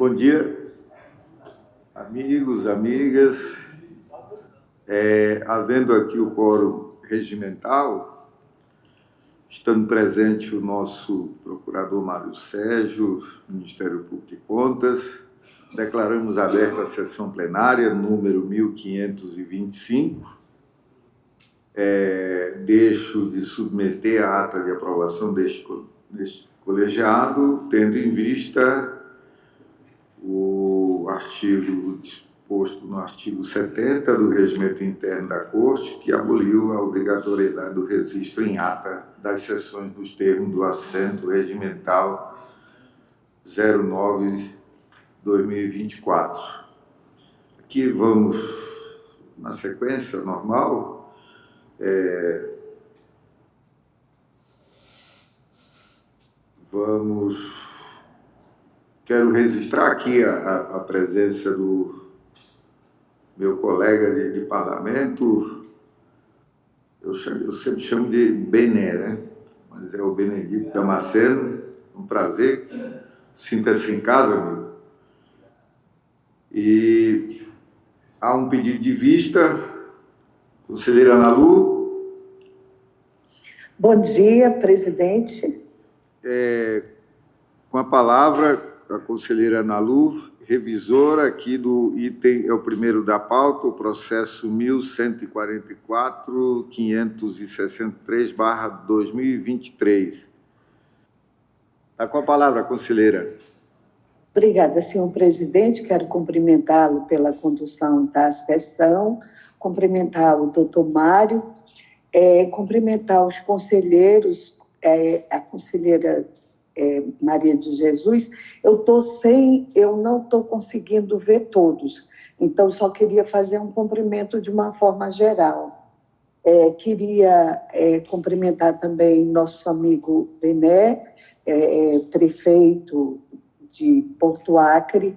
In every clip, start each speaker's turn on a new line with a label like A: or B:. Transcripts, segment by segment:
A: Bom dia, amigos, amigas. Havendo aqui o quórum regimental, estando presente o nosso procurador Mário Sérgio, Ministério Público de Contas, declaramos aberta a sessão plenária número 1525. Deixo de submeter a ata de aprovação deste colegiado, tendo em vista o artigo disposto no artigo 70 do Regimento Interno da Corte, que aboliu a obrigatoriedade do registro em ata das sessões nos termos do assento regimental 09/2024. Aqui vamos, na sequência normal, quero registrar aqui a presença do meu colega de parlamento, eu sempre chamo de Bené, né? Mas é o Benedito Damasceno, um prazer, sinta-se em casa, amigo. E há um pedido de vista, conselheira Ana Lu.
B: Bom dia, presidente.
A: Com a palavra, a conselheira Ana Lu, revisora aqui do item, é o primeiro da pauta, o processo 1144.563/2023. Está com a palavra, conselheira.
B: Obrigada, senhor presidente. Quero cumprimentá-lo pela condução da sessão, cumprimentar o doutor Mário, cumprimentar os conselheiros, a conselheira Maria de Jesus. Eu não estou conseguindo ver todos, então só queria fazer um cumprimento de uma forma geral. Queria cumprimentar também nosso amigo Bené, prefeito de Porto Acre,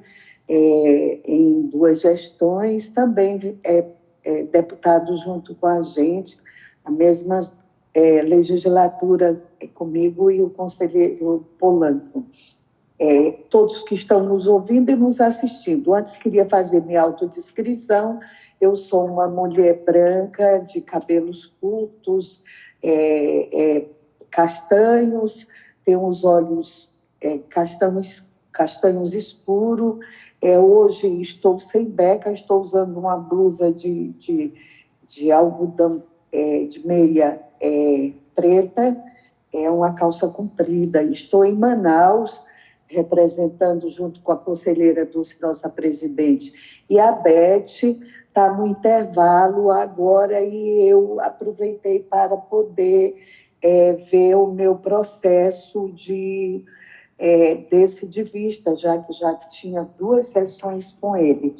B: em 2 gestões, também deputado junto com a gente, a mesma legislatura comigo e o conselheiro Polanco. Todos que estão nos ouvindo e nos assistindo. Antes, queria fazer minha autodescrição. Eu sou uma mulher branca, de cabelos curtos, castanhos, tenho os olhos castanhos escuros. Hoje estou sem beca, estou usando uma blusa de algodão, de meia preta, uma calça comprida. Estou em Manaus, representando junto com a conselheira Dulce, nossa presidente, e a Beth está no intervalo agora, e eu aproveitei para poder ver o meu processo desse de vista, já que tinha 2 sessões com ele.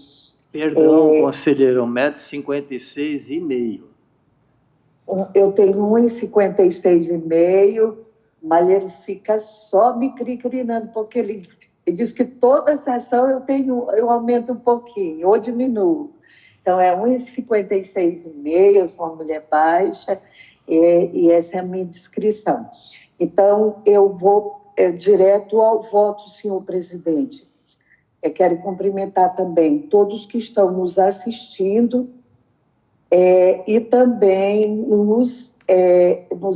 C: Perdão, conselheiro, 1,56 m.
B: Eu tenho 1,56 m, mas ele fica só me crinando, porque ele diz que toda sessão eu aumento um pouquinho, ou diminuo. Então, 1,56 m, eu sou uma mulher baixa, e essa é a minha descrição. Então, eu vou direto ao voto, senhor presidente. Eu quero cumprimentar também todos que estão nos assistindo, e também nos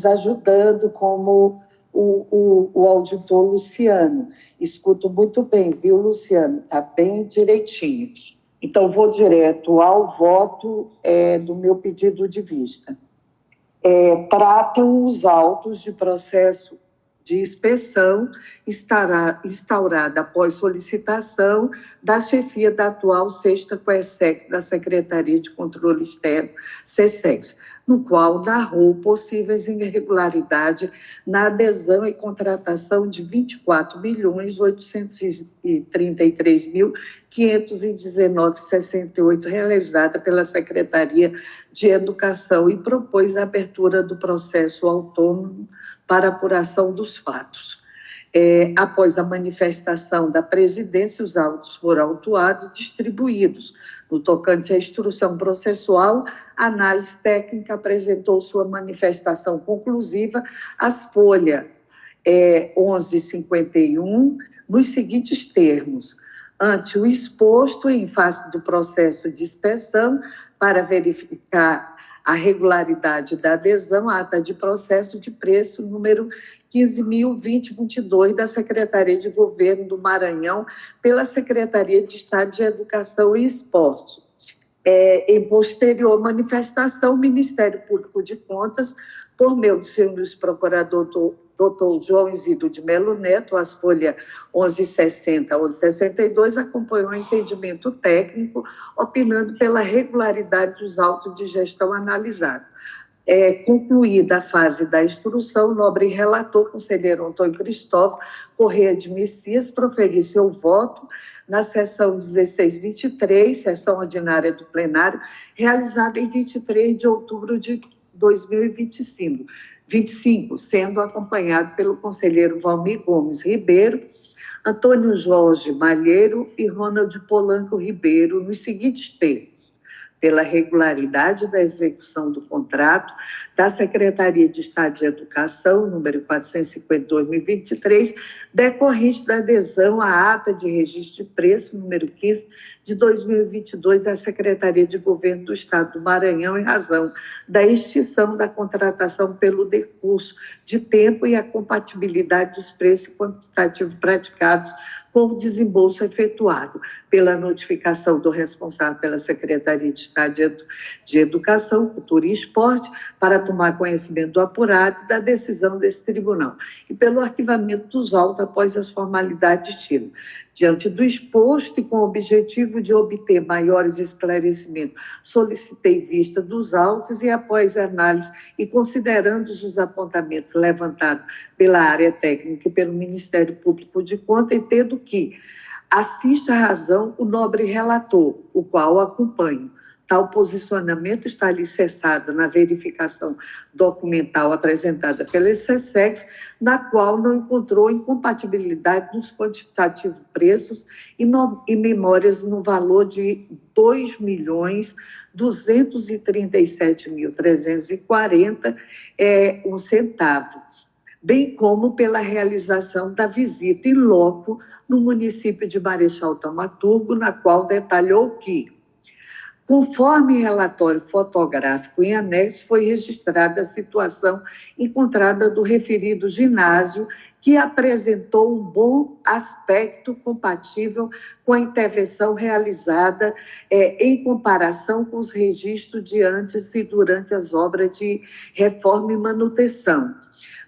B: ajudando, como o auditor Luciano. Escuto muito bem, viu, Luciano? Está bem direitinho. Então, vou direto ao voto do meu pedido de vista. Tratam os autos de processo de inspeção instaurada após solicitação da chefia da atual 6ª COESEX da Secretaria de Controle Externo, SESEX, no qual narrou possíveis irregularidades na adesão e contratação de 24.833.519,68 realizada pela Secretaria de Educação, e propôs a abertura do processo autônomo para apuração dos fatos. Após a manifestação da presidência, os autos foram autuados e distribuídos. No tocante à instrução processual, a análise técnica apresentou sua manifestação conclusiva às folhas 1151, nos seguintes termos: ante o exposto em face do processo de inspeção para verificar a regularidade da adesão à ata de processo de preço número 15.020/22 da Secretaria de Governo do Maranhão pela Secretaria de Estado de Educação e Esporte. Em posterior manifestação, o Ministério Público de Contas, por meio do senhor procurador Dr. João Isidro de Melo Neto, as folhas 1160 a 1162, acompanhou o entendimento técnico, opinando pela regularidade dos autos de gestão analisados. Concluída a fase da instrução, o nobre relator, conselheiro Antônio Cristóvão Corrêa de Messias, proferiu seu voto na sessão 1623, sessão ordinária do plenário, realizada em 23 de outubro de 2025, sendo acompanhado pelo conselheiro Valmir Gomes Ribeiro, Antônio Jorge Malheiro e Ronald Polanco Ribeiro, nos seguintes termos: pela regularidade da execução do contrato da Secretaria de Estado de Educação, número 450/2023, decorrente da adesão à ata de registro de preço, número 15, de 2022, da Secretaria de Governo do Estado do Maranhão, em razão da extinção da contratação pelo decurso de tempo e a compatibilidade dos preços quantitativos praticados com o desembolso efetuado, pela notificação do responsável pela Secretaria de Estado de Educação, Cultura e Esporte, para tomar conhecimento do apurado e da decisão desse tribunal, e pelo arquivamento dos autos após as formalidades de tiro. Diante do exposto e com o objetivo de obter maiores esclarecimentos, solicitei vista dos autos e, após análise e considerando os apontamentos levantados pela área técnica e pelo Ministério Público de Contas, entendo que assiste à razão o nobre relator, o qual acompanho. Tal posicionamento está alicerçado na verificação documental apresentada pela SESEX, na qual não encontrou incompatibilidade nos quantitativos preços e memórias no valor de R$ 2.237.340,01, bem como pela realização da visita in loco no município de Marechal Thaumaturgo, na qual detalhou que, conforme relatório fotográfico em anexo, foi registrada a situação encontrada do referido ginásio, que apresentou um bom aspecto compatível com a intervenção realizada em comparação com os registros de antes e durante as obras de reforma e manutenção.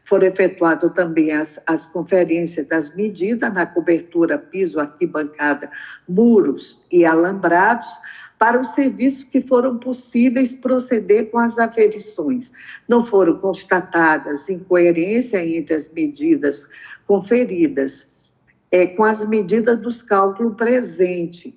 B: Foram efetuadas também as conferências das medidas na cobertura, piso, arquibancada, muros e alambrados, para os serviços que foram possíveis proceder com as aferições. Não foram constatadas incoerência entre as medidas conferidas, com as medidas dos cálculos presentes,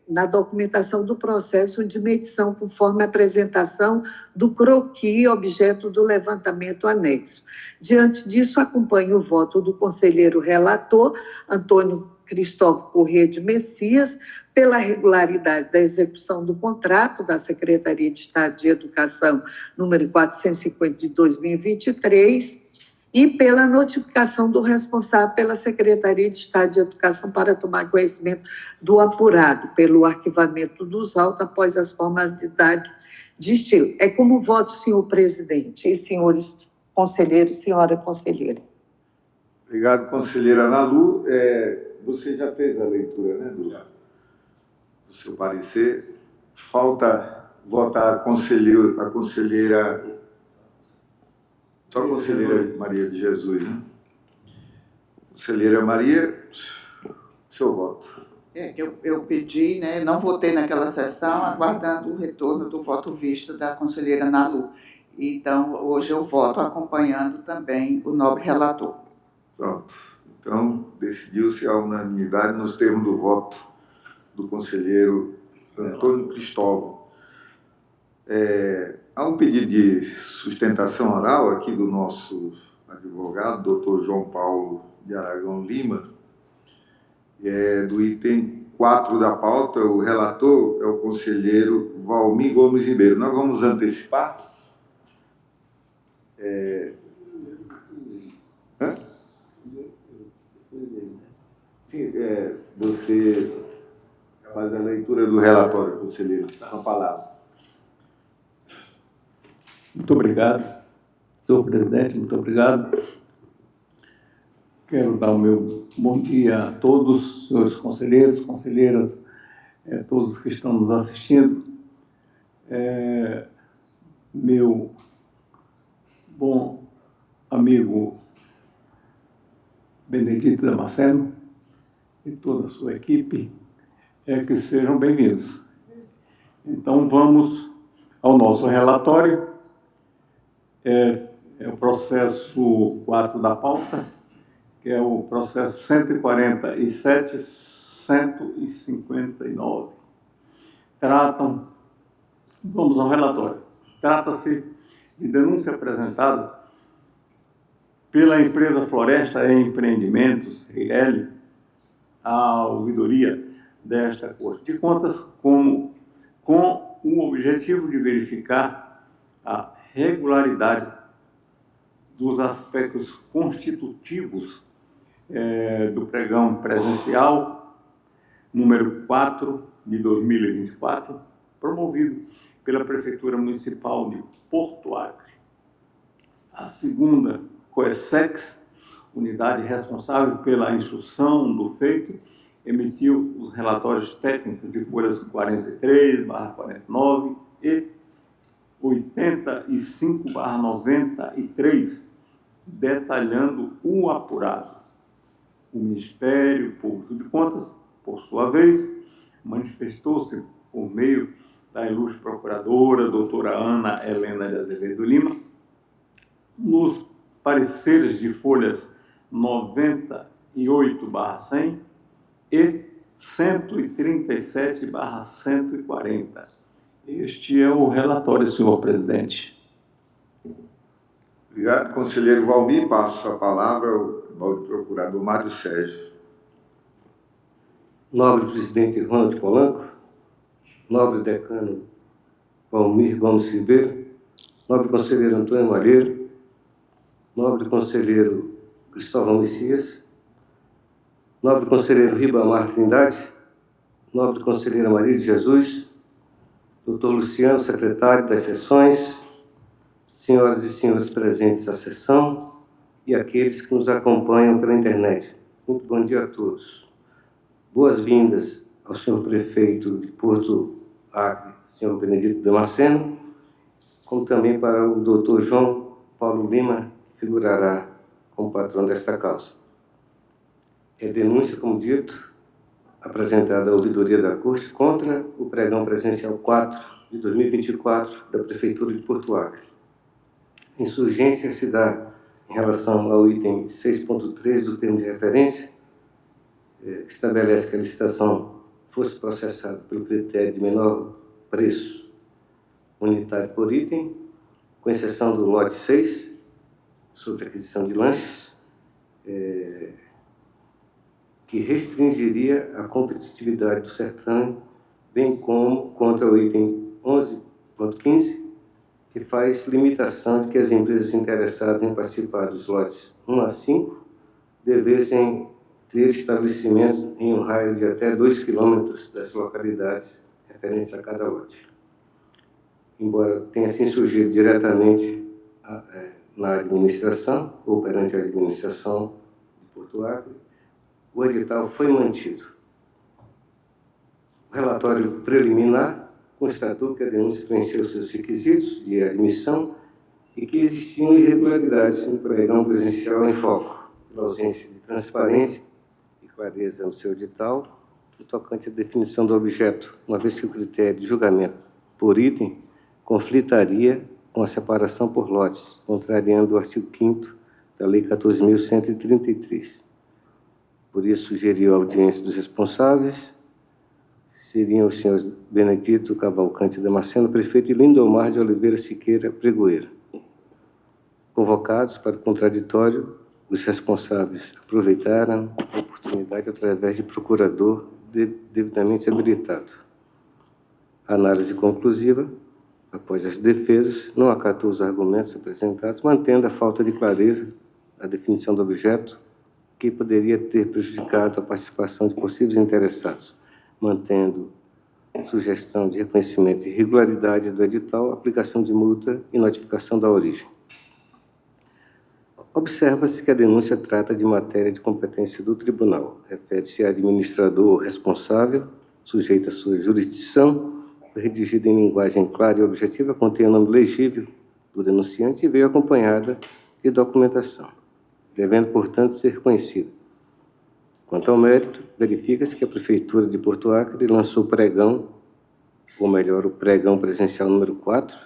B: na documentação do processo de medição, conforme a apresentação do croquis, objeto do levantamento anexo. Diante disso, acompanho o voto do conselheiro relator, Antônio Cristóvão Corrêa de Messias, pela regularidade da execução do contrato da Secretaria de Estado de Educação, número 450 de 2023, e pela notificação do responsável pela Secretaria de Estado de Educação para tomar conhecimento do apurado, pelo arquivamento dos autos após as formalidades de estilo. É como voto, senhor presidente e senhores conselheiros, senhora conselheira.
A: Obrigado, conselheira Ana Lu. Você já fez a leitura, né, do seu parecer. Falta votar a conselheira... Só a conselheira Maria de Jesus, né? Conselheira Maria, seu voto.
D: Eu pedi, né, não votei naquela sessão, aguardando o retorno do voto visto da conselheira Ana Lu. Então, hoje eu voto acompanhando também o nobre relator.
A: Pronto. Então, decidiu-se a unanimidade nos termos do voto do conselheiro Antônio Cristóvão. Há um pedido de sustentação oral aqui do nosso advogado, doutor João Paulo de Aragão Lima, do item 4 da pauta. O relator é o conselheiro Valmir Gomes Ribeiro. Nós vamos antecipar? Sim, você faz a leitura do relatório, conselheiro. Com a palavra.
E: Muito obrigado, senhor presidente, muito obrigado. Quero dar o meu bom dia a todos, senhores conselheiros, conselheiras, todos que estão nos assistindo. Meu bom amigo Benedito Damasceno e toda a sua equipe, que sejam bem-vindos. Então, vamos ao nosso relatório. É o processo 4 da pauta, que é o processo 147.159. Vamos ao relatório. Trata-se de denúncia apresentada pela empresa Floresta e Empreendimentos, Reirelli, à ouvidoria desta Corte de Contas, com o objetivo de verificar a regularidade dos aspectos constitutivos do pregão presencial número 4 de 2024, promovido pela Prefeitura Municipal de Porto Acre. A segunda COESEX, unidade responsável pela instrução do feito, emitiu os relatórios técnicos de folhas 43/49 e 85/93, detalhando o apurado. O Ministério Público de Contas, por sua vez, manifestou-se por meio da ilustre procuradora, doutora Ana Helena de Azevedo Lima, nos pareceres de folhas 98/100 e 137/140. Este é o relatório, senhor presidente.
A: Obrigado, conselheiro Valmir. Passo a palavra ao nobre procurador Mário Sérgio.
F: Nobre presidente Ronald Polanco, nobre decano Valmir Gomes Ribeiro, nobre conselheiro Antônio Malheiro, nobre conselheiro Cristóvão Messias, nobre conselheiro Ribamar Trindade, nobre conselheira Maria de Jesus, doutor Luciano, secretário das sessões, senhoras e senhores presentes à sessão e aqueles que nos acompanham pela internet. Muito bom dia a todos. Boas-vindas ao senhor prefeito de Porto Acre, senhor Benedito Damasceno, como também para o doutor João Paulo Lima, que figurará como patrão desta causa. Denúncia, como dito, apresentada à ouvidoria da Corte contra o pregão presencial 4 de 2024 da Prefeitura de Porto Acre. A insurgência se dá em relação ao item 6.3 do termo de referência, que estabelece que a licitação fosse processada pelo critério de menor preço unitário por item, com exceção do lote 6, sobre aquisição de lanches, que restringiria a competitividade do certame, bem como contra o item 11.15, que faz limitação de que as empresas interessadas em participar dos lotes 1 a 5 devessem ter estabelecimento em um raio de até 2 quilômetros das localidades referentes a cada lote. Embora tenha se surgido diretamente na administração, ou perante a administração de Porto Acre, o edital foi mantido. O relatório preliminar constatou que a denúncia preencheu seus requisitos de admissão e que existiam irregularidades no pregão presencial em foco, pela ausência de transparência e clareza no seu edital, no tocante à definição do objeto, uma vez que o critério de julgamento por item conflitaria com a separação por lotes, contrariando o artigo 5º da Lei 14.133. Por isso, sugeriu a audiência dos responsáveis, seriam os senhores Benedito Cavalcante Damasceno, prefeito, e Lindomar de Oliveira Siqueira Pregoeiro. Convocados para o contraditório, os responsáveis aproveitaram a oportunidade através de procurador devidamente habilitado. A análise conclusiva, após as defesas, não acatou os argumentos apresentados, mantendo a falta de clareza, a definição do objeto, que poderia ter prejudicado a participação de possíveis interessados, mantendo sugestão de reconhecimento de irregularidade do edital, aplicação de multa e notificação da origem. Observa-se que a denúncia trata de matéria de competência do tribunal, refere-se a administrador responsável, sujeito à sua jurisdição, foi redigida em linguagem clara e objetiva, contém o nome legível do denunciante e veio acompanhada de documentação, devendo, portanto, ser conhecida. Quanto ao mérito, verifica-se que a Prefeitura de Porto Acre lançou o pregão, ou melhor, o pregão presencial número 4,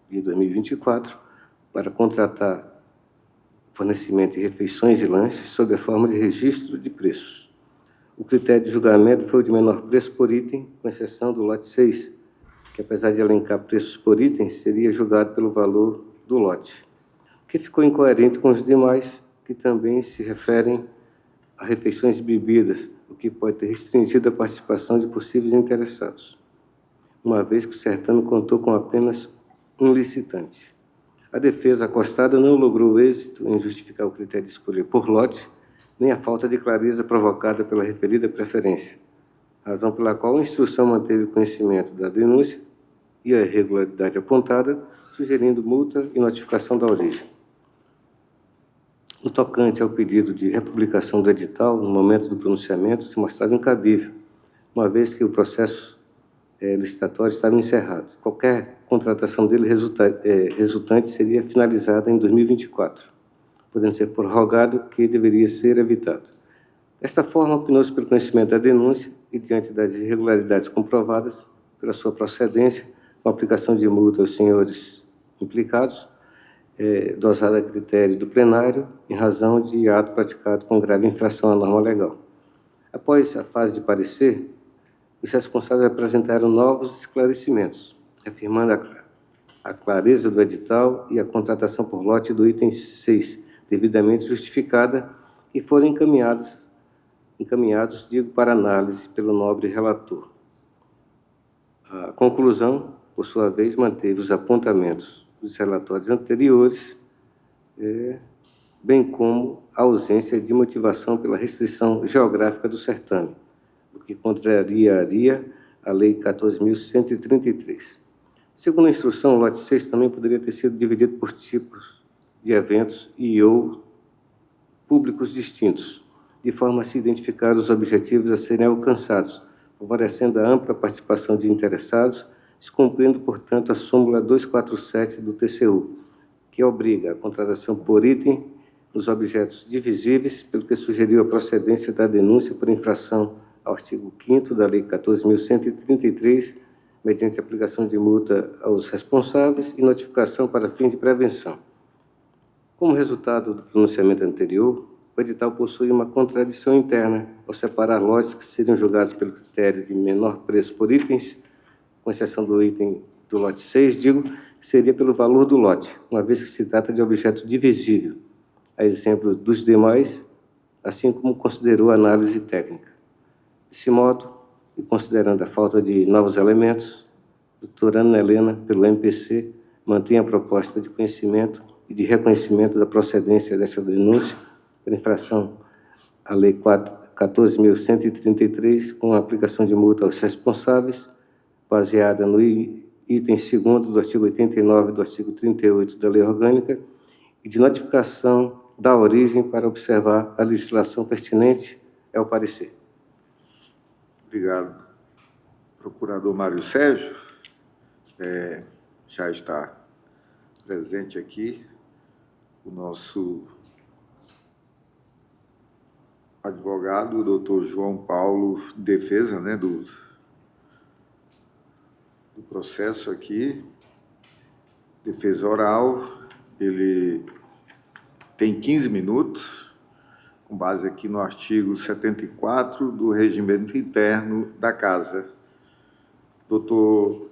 F: de 2024, para contratar fornecimento de refeições e lanches sob a forma de registro de preços. O critério de julgamento foi o de menor preço por item, com exceção do lote 6, que, apesar de elencar preços por item, seria julgado pelo valor do lote, que ficou incoerente com os demais, que também se referem a refeições e bebidas, o que pode ter restringido a participação de possíveis interessados, uma vez que o certame contou com apenas um licitante. A defesa acostada não logrou êxito em justificar o critério de escolha por lote, nem a falta de clareza provocada pela referida preferência, razão pela qual a instrução manteve conhecimento da denúncia e a irregularidade apontada, sugerindo multa e notificação da origem. No tocante ao pedido de republicação do edital, no momento do pronunciamento, se mostrava incabível, uma vez que o processo licitatório estava encerrado. Qualquer contratação dele resultante seria finalizada em 2024, podendo ser prorrogado, que deveria ser evitado. Desta forma, opinou-se pelo conhecimento da denúncia e, diante das irregularidades comprovadas pela sua procedência, com a aplicação de multa aos senhores implicados, dosada a critério do plenário, em razão de ato praticado com grave infração à norma legal. Após a fase de parecer, os responsáveis apresentaram novos esclarecimentos, afirmando a clareza do edital e a contratação por lote do item 6, devidamente justificada, e foram encaminhados, para análise pelo nobre relator. A conclusão, por sua vez, manteve os apontamentos dos relatórios anteriores, bem como a ausência de motivação pela restrição geográfica do certame, o que contrariaria a Lei 14.133. Segundo a instrução, o lote 6 também poderia ter sido dividido por tipos de eventos ou públicos distintos, de forma a se identificar os objetivos a serem alcançados, favorecendo a ampla participação de interessados, descumprindo, portanto, a súmula 247 do TCU, que obriga a contratação por item nos objetos divisíveis, pelo que sugeriu a procedência da denúncia por infração ao artigo 5º da Lei 14.133, mediante aplicação de multa aos responsáveis e notificação para fim de prevenção. Como resultado do pronunciamento anterior, o edital possui uma contradição interna ao separar lotes que seriam julgados pelo critério de menor preço por itens, com exceção do item do lote 6, que seria pelo valor do lote, uma vez que se trata de objeto divisível, a exemplo dos demais, assim como considerou a análise técnica. Desse modo, e considerando a falta de novos elementos, a doutora Ana Helena, pelo MPC, mantém a proposta de conhecimento e de reconhecimento da procedência dessa denúncia por infração à Lei 14.133, com a aplicação de multa aos responsáveis, baseada no item 2º do artigo 89 do artigo 38 da Lei Orgânica, e de notificação da origem para observar a legislação pertinente ao parecer.
A: Obrigado. Procurador Mário Sérgio já está presente aqui, o nosso advogado, o doutor João Paulo, defesa, né, do processo aqui, defesa oral. Ele tem 15 minutos, com base aqui no artigo 74 do Regimento Interno da Casa. Doutor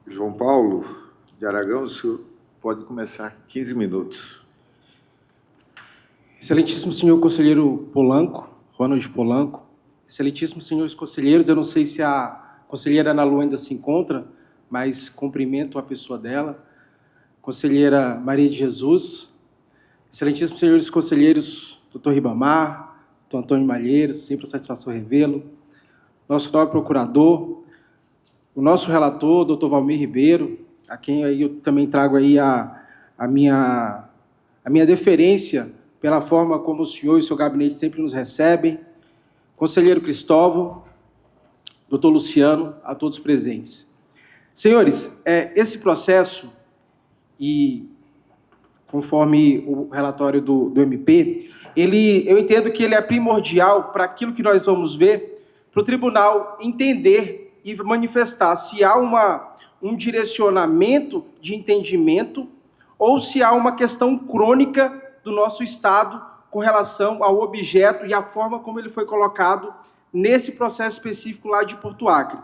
A: João Paulo de Aragão, o senhor pode começar 15 minutos.
G: Excelentíssimo senhor conselheiro Polanco, Ronald Polanco, excelentíssimos senhores conselheiros, eu não sei se a conselheira Ana Lu ainda se encontra, mas cumprimento a pessoa dela. conselheira Maria de Jesus, excelentíssimos senhores conselheiros, doutor Ribamar, doutor Antônio Malheiros, sempre a satisfação revê-lo, nosso nobre procurador, o nosso relator, doutor Valmir Ribeiro, a quem aí eu também trago aí a minha deferência pela forma como o senhor e o seu gabinete sempre nos recebem, conselheiro Cristóvão, doutor Luciano, a todos presentes. Senhores, esse processo, e conforme o relatório do MP, eu entendo que ele é primordial para aquilo que nós vamos ver, para o tribunal entender e manifestar se há um direcionamento de entendimento ou se há uma questão crônica do nosso Estado com relação ao objeto e à forma como ele foi colocado nesse processo específico lá de Porto Acre.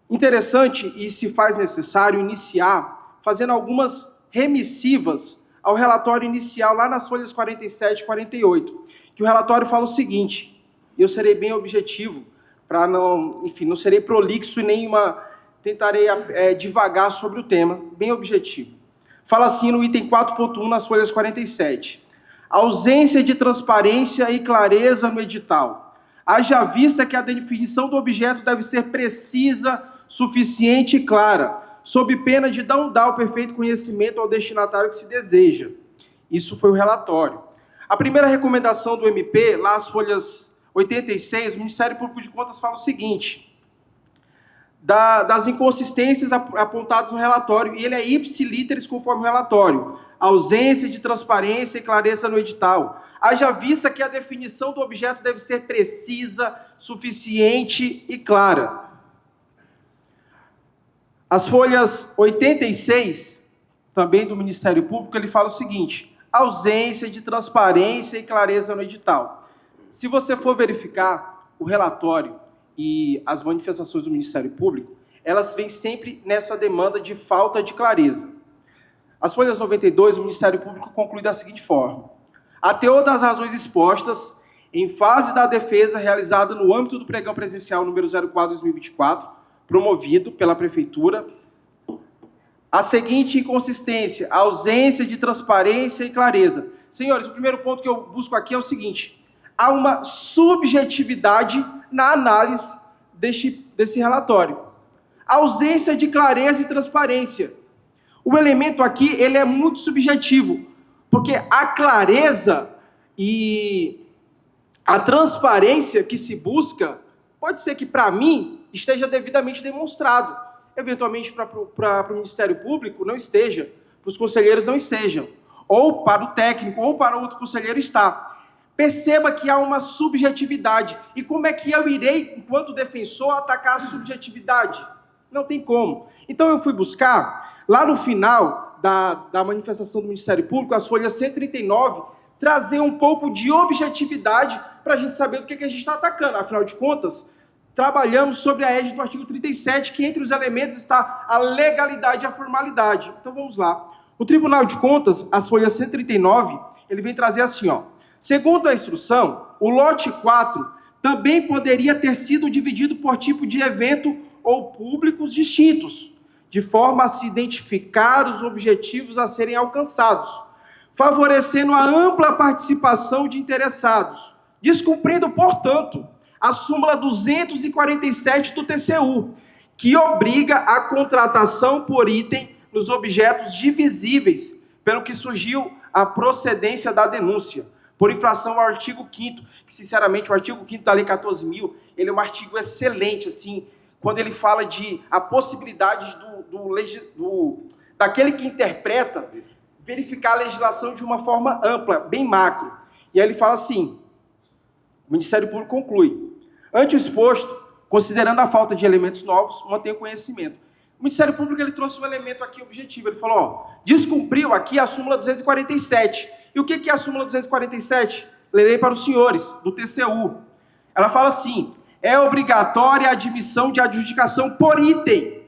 G: Interessante, e se faz necessário, iniciar fazendo algumas remissivas ao relatório inicial, lá nas folhas 47 e 48, que o relatório fala o seguinte, e eu serei bem objetivo, para não serei prolixo e tentarei divagar sobre o tema, bem objetivo. Fala assim no item 4.1, nas folhas 47. Ausência de transparência e clareza no edital. Haja vista que a definição do objeto deve ser precisa, suficiente e clara, sob pena de não dar o perfeito conhecimento ao destinatário que se deseja. Isso foi o relatório. A primeira recomendação do MP, lá as folhas 86, o Ministério Público de Contas fala o seguinte, das inconsistências apontadas no relatório, e ele é ipsi literis conforme o relatório, ausência de transparência e clareza no edital, haja vista que a definição do objeto deve ser precisa, suficiente e clara. As folhas 86, também do Ministério Público, ele fala o seguinte, ausência de transparência e clareza no edital. Se você for verificar o relatório e as manifestações do Ministério Público, elas vêm sempre nessa demanda de falta de clareza. As folhas 92, o Ministério Público conclui da seguinte forma, a teor das razões expostas, em fase da defesa realizada no âmbito do pregão presencial número 04/2024, promovido pela Prefeitura, a seguinte inconsistência, a ausência de transparência e clareza. Senhores, o primeiro ponto que eu busco aqui é o seguinte, há uma subjetividade na análise desse relatório. Ausência de clareza e transparência. O elemento aqui, ele é muito subjetivo, porque a clareza e a transparência que se busca, pode ser que para mim esteja devidamente demonstrado. Eventualmente para o Ministério Público não esteja, para os conselheiros não estejam, ou para o técnico, ou para outro conselheiro está. Perceba que há uma subjetividade. E como é que eu irei, enquanto defensor, atacar a subjetividade? Não tem como. Então eu fui buscar, lá no final da manifestação do Ministério Público, as folhas 139, trazer um pouco de objetividade para a gente saber do que a gente está atacando. Afinal de contas, trabalhamos sobre a égide do artigo 37, que entre os elementos está a legalidade e a formalidade. Então vamos lá. O Tribunal de Contas, as folhas 139, ele vem trazer assim, ó. Segundo a instrução, o lote 4 também poderia ter sido dividido por tipo de evento ou públicos distintos, de forma a se identificar os objetivos a serem alcançados, favorecendo a ampla participação de interessados, descumprindo, portanto, a súmula 247 do TCU, que obriga a contratação por item nos objetos divisíveis, pelo que surgiu a procedência da denúncia, por infração ao artigo 5º, que, sinceramente, o artigo 5º da Lei 14.000, ele é um artigo excelente, assim, quando ele fala de a possibilidade daquele que interpreta verificar a legislação de uma forma ampla, bem macro. E aí ele fala assim, o Ministério Público conclui, ante o exposto, considerando a falta de elementos novos, mantém o conhecimento. O Ministério Público ele trouxe um elemento aqui objetivo, ele falou, ó, descumpriu aqui a súmula 247. E o que é a súmula 247? Lerei para os senhores, do TCU. Ela fala assim, é obrigatória a admissão de adjudicação por item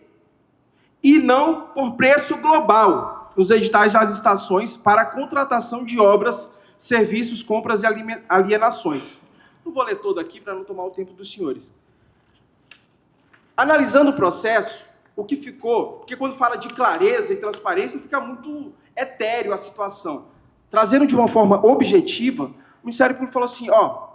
G: e não por preço global nos editais das licitações para a contratação de obras, serviços, compras e alienações. Não vou ler todo aqui para não tomar o tempo dos senhores. Analisando o processo, o que ficou, porque quando fala de clareza e transparência, fica muito etéreo a situação. Trazendo de uma forma objetiva, o Ministério Público falou assim, ó,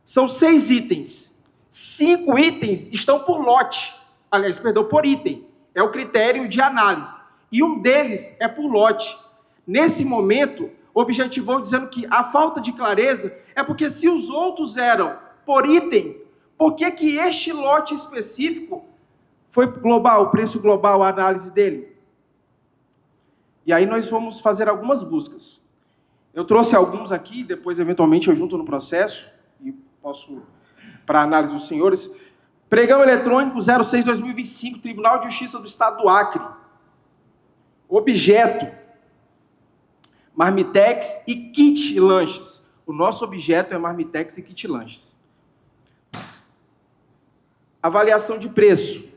G: são 6 itens, 5 itens estão por lote, aliás, perdão, por item, é o critério de análise, e um deles é por lote. Nesse momento, objetivou dizendo que a falta de clareza é porque se os outros eram por item, por que que este lote específico foi global, o preço global, a análise dele? E aí nós vamos fazer algumas buscas. Eu trouxe alguns aqui, depois eventualmente eu junto no processo, e posso, para análise dos senhores. Pregão eletrônico 06/2025, Tribunal de Justiça do Estado do Acre. Objeto, Marmitex e kit lanches. O nosso objeto é Marmitex e kit lanches. Avaliação de preço.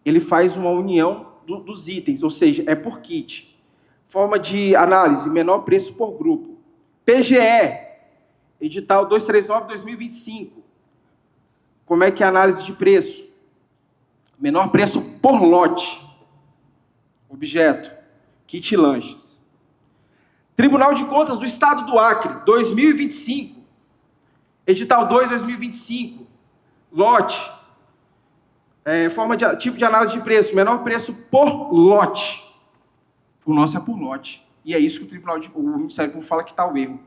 G: Ele faz uma união dos itens, ou seja, é por kit. Forma de análise, menor preço por grupo. PGE, edital 239/2025. Como é que é a análise de preço? Menor preço por lote. Objeto, kit lanches. Tribunal de Contas do Estado do Acre, 2025. Edital 2/2025. Lote. Tipo de análise de preço, menor preço por lote. O nosso é por lote. E é isso que o Ministério Público fala que está o erro.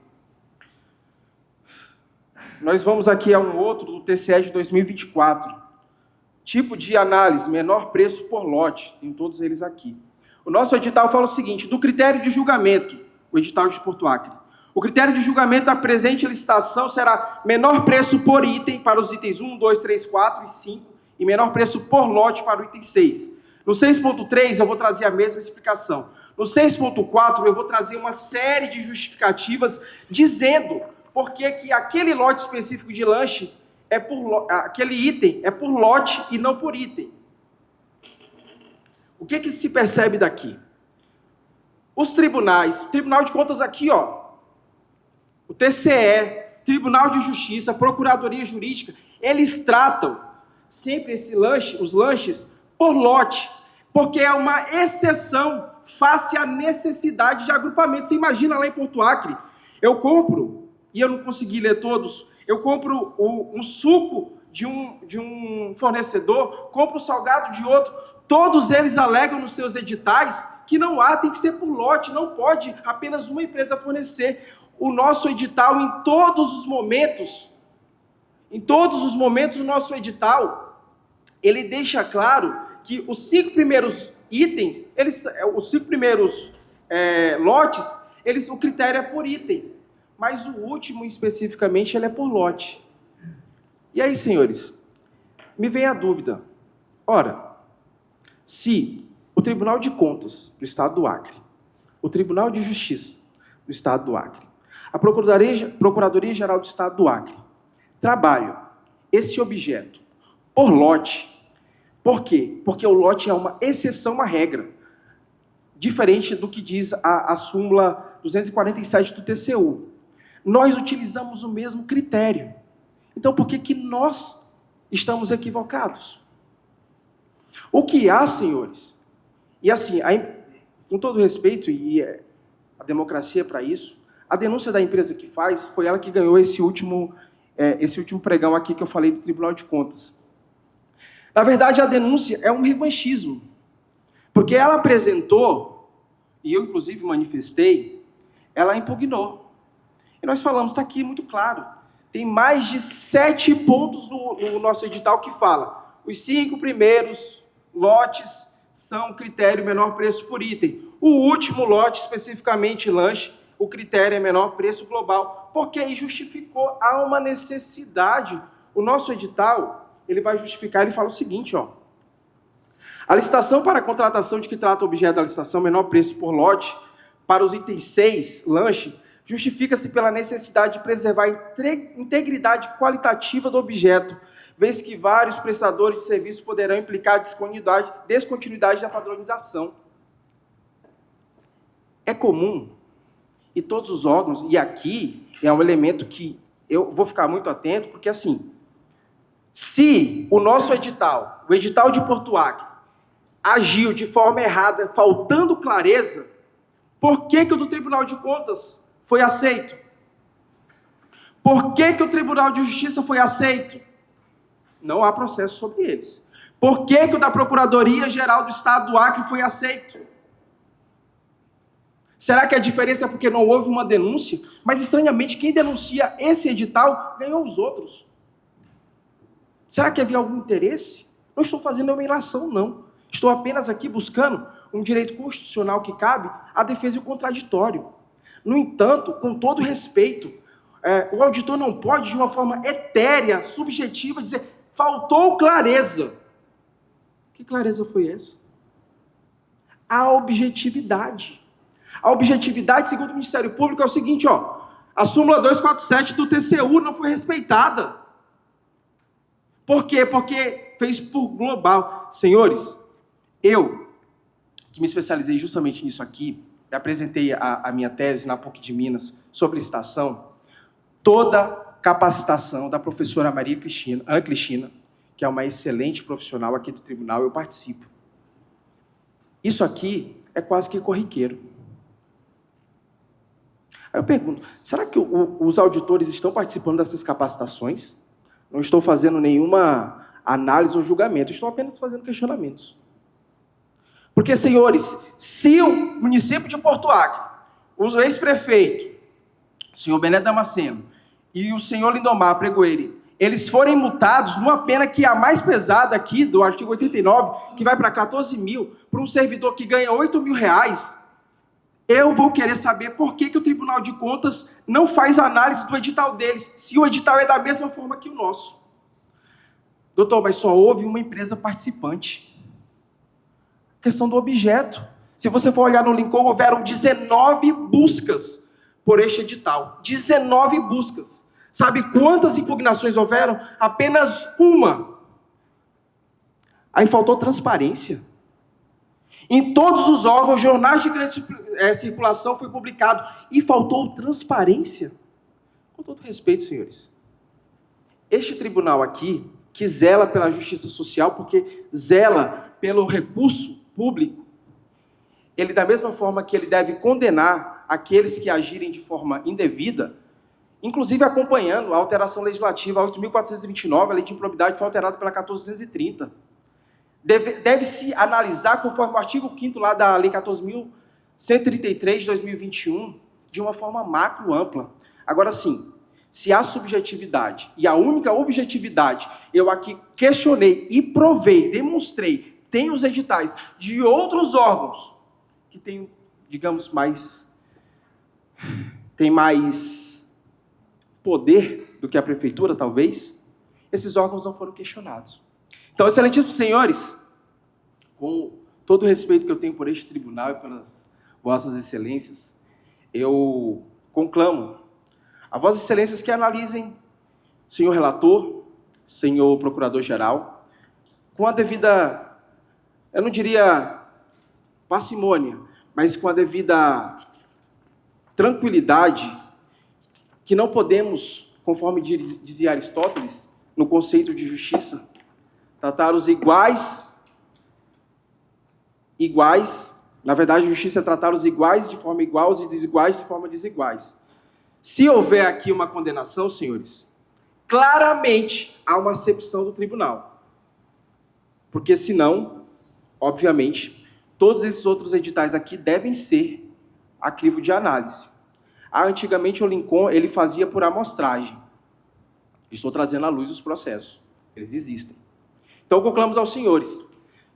G: Nós vamos aqui a um outro do TCE de 2024. Tipo de análise, menor preço por lote. Tem todos eles aqui. O nosso edital fala o seguinte, do critério de julgamento, o edital de Porto Acre. O critério de julgamento da presente licitação será menor preço por item para os itens 1, 2, 3, 4 e 5 e menor preço por lote para o item 6. No 6.3 eu vou trazer a mesma explicação. No 6.4 eu vou trazer uma série de justificativas dizendo por que aquele lote específico de lanche aquele item é por lote e não por item. O que se percebe daqui? Os tribunais, Tribunal de Contas aqui, ó, o TCE, Tribunal de Justiça, Procuradoria Jurídica, eles tratam sempre os lanches, por lote, porque é uma exceção face à necessidade de agrupamento. Você imagina lá em Porto Acre, eu compro, e eu não consegui ler todos, eu compro um suco de um fornecedor, compro o salgado de outro, todos eles alegam nos seus editais que não há, tem que ser por lote, não pode apenas uma empresa fornecer. O nosso edital, em todos os momentos, o nosso edital, ele deixa claro que os 5 primeiros itens, os 5 primeiros lotes, o critério é por item, mas o último, especificamente, ele é por lote. E aí, senhores, me vem a dúvida. Ora, se o Tribunal de Contas do Estado do Acre, o Tribunal de Justiça do Estado do Acre, a Procuradoria-Geral do Estado do Acre trabalham esse objeto por lote. Por quê? Porque o lote é uma exceção à regra, diferente do que diz a súmula 247 do TCU. Nós utilizamos o mesmo critério. Então, por que nós estamos equivocados? O que há, senhores, e assim, com todo respeito, e a democracia é para isso, a denúncia da empresa que faz, foi ela que ganhou esse último pregão aqui que eu falei do Tribunal de Contas. Na verdade, a denúncia é um revanchismo, porque ela apresentou, e eu inclusive manifestei, ela impugnou. E nós falamos, está aqui muito claro, tem mais de 7 pontos no nosso edital que fala, os 5 primeiros lotes são critério menor preço por item. O último lote, especificamente lanche, o critério é menor preço global, porque aí justificou, há uma necessidade. O nosso edital, ele vai justificar, ele fala o seguinte, ó, a licitação para a contratação de que trata o objeto da licitação, menor preço por lote, para os itens 6, lanche, justifica-se pela necessidade de preservar a integridade qualitativa do objeto, vez que vários prestadores de serviço poderão implicar descontinuidade da padronização. É comum, e todos os órgãos, e aqui é um elemento que eu vou ficar muito atento, porque assim, Se o nosso edital, o edital de Porto Acre, agiu de forma errada, faltando clareza, por que o do Tribunal de Contas foi aceito? Por que o Tribunal de Justiça foi aceito? Não há processo sobre eles. Por que o da Procuradoria-Geral do Estado do Acre foi aceito? Será que a diferença é porque não houve uma denúncia? Mas, estranhamente, quem denuncia esse edital ganhou os outros. Será que havia algum interesse? Não estou fazendo uma ilação, não. Estou apenas aqui buscando um direito constitucional que cabe à defesa e o contraditório. No entanto, com todo respeito, o auditor não pode, de uma forma etérea, subjetiva, dizer faltou clareza. Que clareza foi essa? A objetividade. A objetividade, segundo o Ministério Público, é o seguinte, a súmula 247 do TCU não foi respeitada. Por quê? Porque fez por global. Senhores, eu, que me especializei justamente nisso aqui, apresentei a minha tese na PUC de Minas sobre licitação, toda capacitação da professora Ana Cristina, que é uma excelente profissional aqui do tribunal, eu participo. Isso aqui é quase que corriqueiro. Aí eu pergunto, será que os auditores estão participando dessas capacitações? Não estou fazendo nenhuma análise ou julgamento, estou apenas fazendo questionamentos. Porque, senhores, se o município de Porto Acre, o ex-prefeito, o senhor Bené Damasceno e o senhor Lindomar Pregoeire, eles forem multados numa pena que é a mais pesada aqui, do artigo 89, que vai para 14 mil, para um servidor que ganha 8 mil reais, eu vou querer saber por que o Tribunal de Contas não faz análise do edital deles, se o edital é da mesma forma que o nosso. Doutor, mas só houve uma empresa participante. Questão do objeto. Se você for olhar no Lincoln, houveram 19 buscas por este edital. 19 buscas. Sabe quantas impugnações houveram? Apenas uma. Aí faltou transparência. Em todos os órgãos, jornais de grande circulação foi publicado. E faltou transparência. Com todo respeito, senhores. Este tribunal aqui, que zela pela justiça social, porque zela pelo recurso público, ele, da mesma forma que ele deve condenar aqueles que agirem de forma indevida, inclusive acompanhando a alteração legislativa 8.429, a lei de improbidade foi alterada pela 14.230. Deve-se analisar, conforme o artigo 5º lá da lei 14.133 de 2021, de uma forma macro ampla. Agora sim, se há subjetividade, e a única objetividade, eu aqui questionei e provei, demonstrei, tem os editais de outros órgãos que têm, digamos, mais poder do que a prefeitura, talvez, esses órgãos não foram questionados. Então, excelentíssimos senhores, com todo o respeito que eu tenho por este tribunal e pelas vossas excelências, eu conclamo a vossas excelências que analisem, senhor relator, senhor procurador-geral, com a devida, eu não diria parcimônia, mas com a devida tranquilidade, que não podemos, conforme dizia Aristóteles, no conceito de justiça, tratar os iguais, na verdade, justiça é tratar os iguais de forma igual, os desiguais de forma desiguais. Se houver aqui uma condenação, senhores, claramente há uma acepção do tribunal. Porque, senão, obviamente, todos esses outros editais aqui devem ser a crivo de análise. Antigamente, o Lincoln ele fazia por amostragem. Estou trazendo à luz os processos. Eles existem. Então, conclamamos aos senhores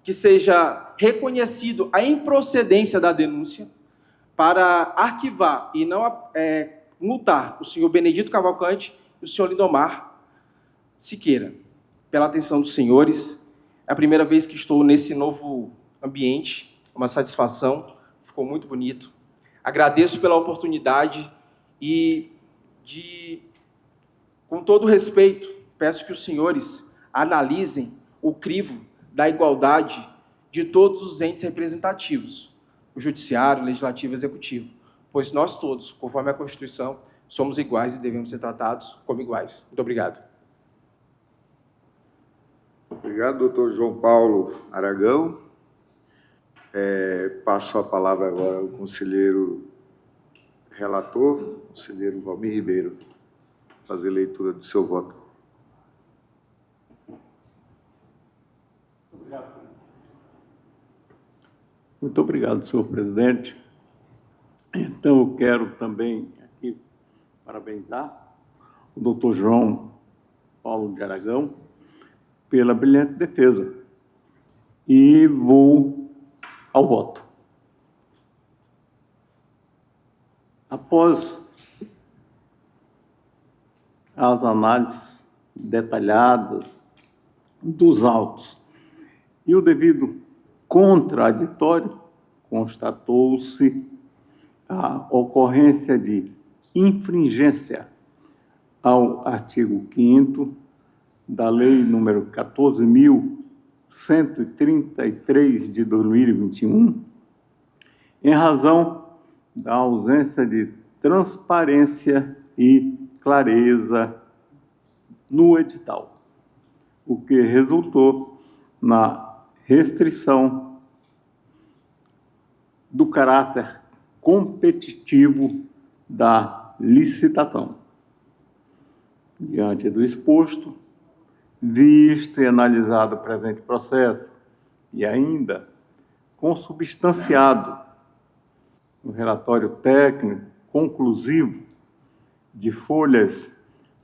G: que seja reconhecido a improcedência da denúncia para arquivar e não multar o senhor Benedito Cavalcante e o senhor Lindomar Siqueira. Pela atenção dos senhores, é a primeira vez que estou nesse novo ambiente, uma satisfação, ficou muito bonito. Agradeço pela oportunidade e, com todo respeito, peço que os senhores analisem o crivo da igualdade de todos os entes representativos, o judiciário, o legislativo e o executivo, pois nós todos, conforme a Constituição, somos iguais e devemos ser tratados como iguais. Muito obrigado.
A: Obrigado, doutor João Paulo Aragão. Passo a palavra agora ao conselheiro relator, conselheiro Valmir Ribeiro, fazer leitura do seu voto.
E: Muito obrigado, senhor presidente. Então, eu quero também aqui parabenizar o doutor João Paulo de Aragão pela brilhante defesa. E vou ao voto. Após as análises detalhadas dos autos e o devido contraditório, constatou-se a ocorrência de infringência ao artigo 5º da Lei número 14.133 de 2021, em razão da ausência de transparência e clareza no edital, o que resultou na restrição do caráter competitivo da licitação. Diante do exposto, visto e analisado o presente processo e ainda consubstanciado no relatório técnico conclusivo de folhas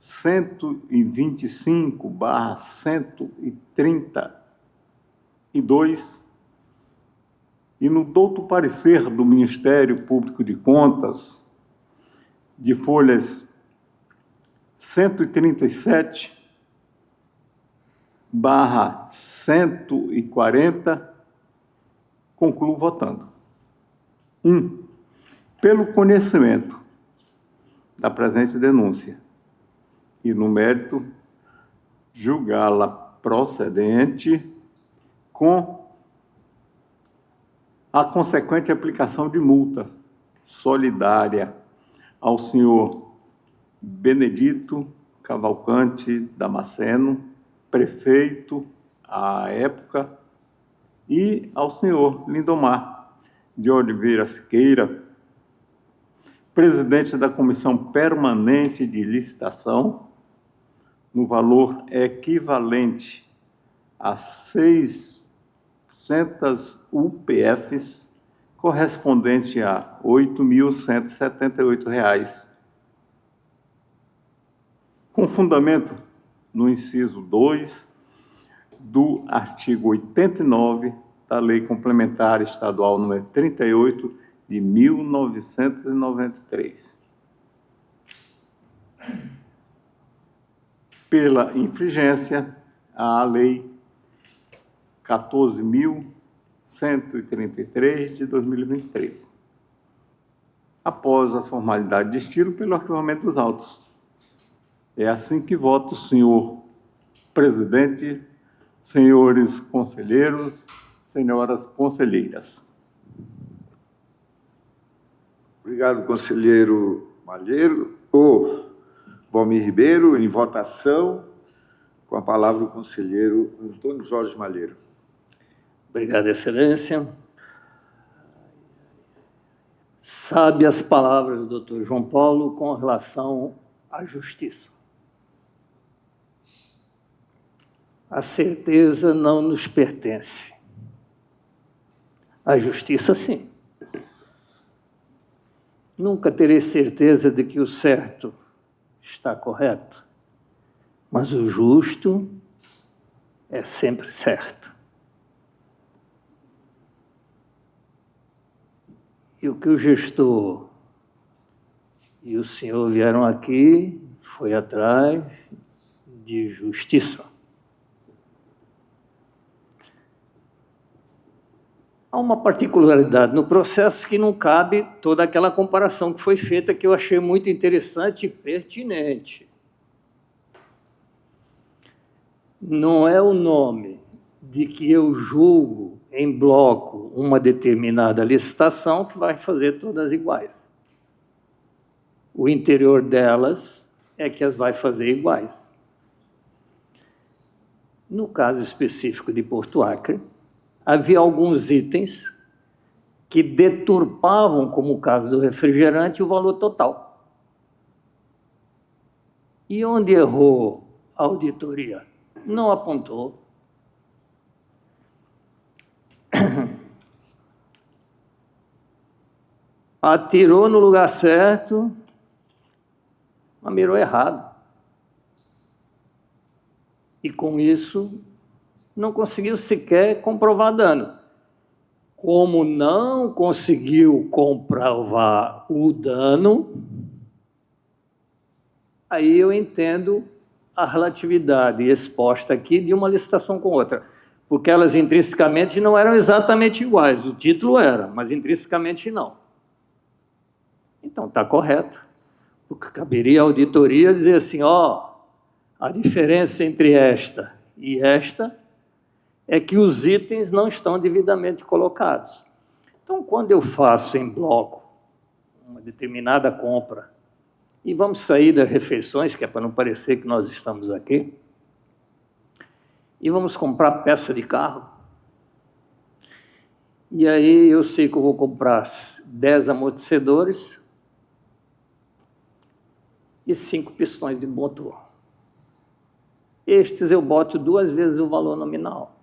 E: 125/132 e no douto parecer do Ministério Público de Contas de folhas 137/140, concluo votando. 1. Pelo conhecimento da presente denúncia e, no mérito, julgá-la procedente com a consequente aplicação de multa solidária ao senhor Benedito Cavalcante Damasceno, prefeito à época, e ao senhor Lindomar de Oliveira Siqueira, presidente da Comissão Permanente de Licitação, no valor equivalente a 600 UPFs, correspondente a R$ 8.178, com fundamento no inciso 2 do artigo 89 da Lei Complementar Estadual nº 38, de 1993. Pela infringência à Lei 14.133 de 2023. Após as formalidades de estilo, pelo arquivamento dos autos. É assim que voto, senhor presidente, senhores conselheiros, senhoras conselheiras.
A: Obrigado, conselheiro Malheiro. Valmir Ribeiro, em votação, com a palavra o conselheiro Antônio Jorge Malheiro.
C: Obrigado, excelência. Sabe as palavras do doutor João Paulo com relação à justiça. A certeza não nos pertence. A justiça, sim. Nunca terei certeza de que o certo está correto, mas o justo é sempre certo. E o que o gestor e o senhor vieram aqui foi atrás de justiça. Há uma particularidade no processo que não cabe toda aquela comparação que foi feita, que eu achei muito interessante e pertinente. Não é o nome de que eu julgo em bloco uma determinada licitação que vai fazer todas iguais. O interior delas é que as vai fazer iguais. No caso específico de Porto Acre, havia alguns itens que deturpavam, como o caso do refrigerante, o valor total. E onde errou a auditoria? Não apontou. Atirou no lugar certo, mas mirou errado. E, com isso, não conseguiu sequer comprovar dano. Como não conseguiu comprovar o dano, aí eu entendo a relatividade exposta aqui de uma licitação com outra, porque elas intrinsecamente não eram exatamente iguais. O título era, mas intrinsecamente não. Então, está correto, porque caberia à auditoria dizer assim, a diferença entre esta e esta é que os itens não estão devidamente colocados. Então, quando eu faço em bloco uma determinada compra, e vamos sair das refeições, que é para não parecer que nós estamos aqui, e vamos comprar peça de carro, e aí eu sei que eu vou comprar 10 amortecedores e 5 pistões de motor. Estes eu boto 2 vezes o valor nominal.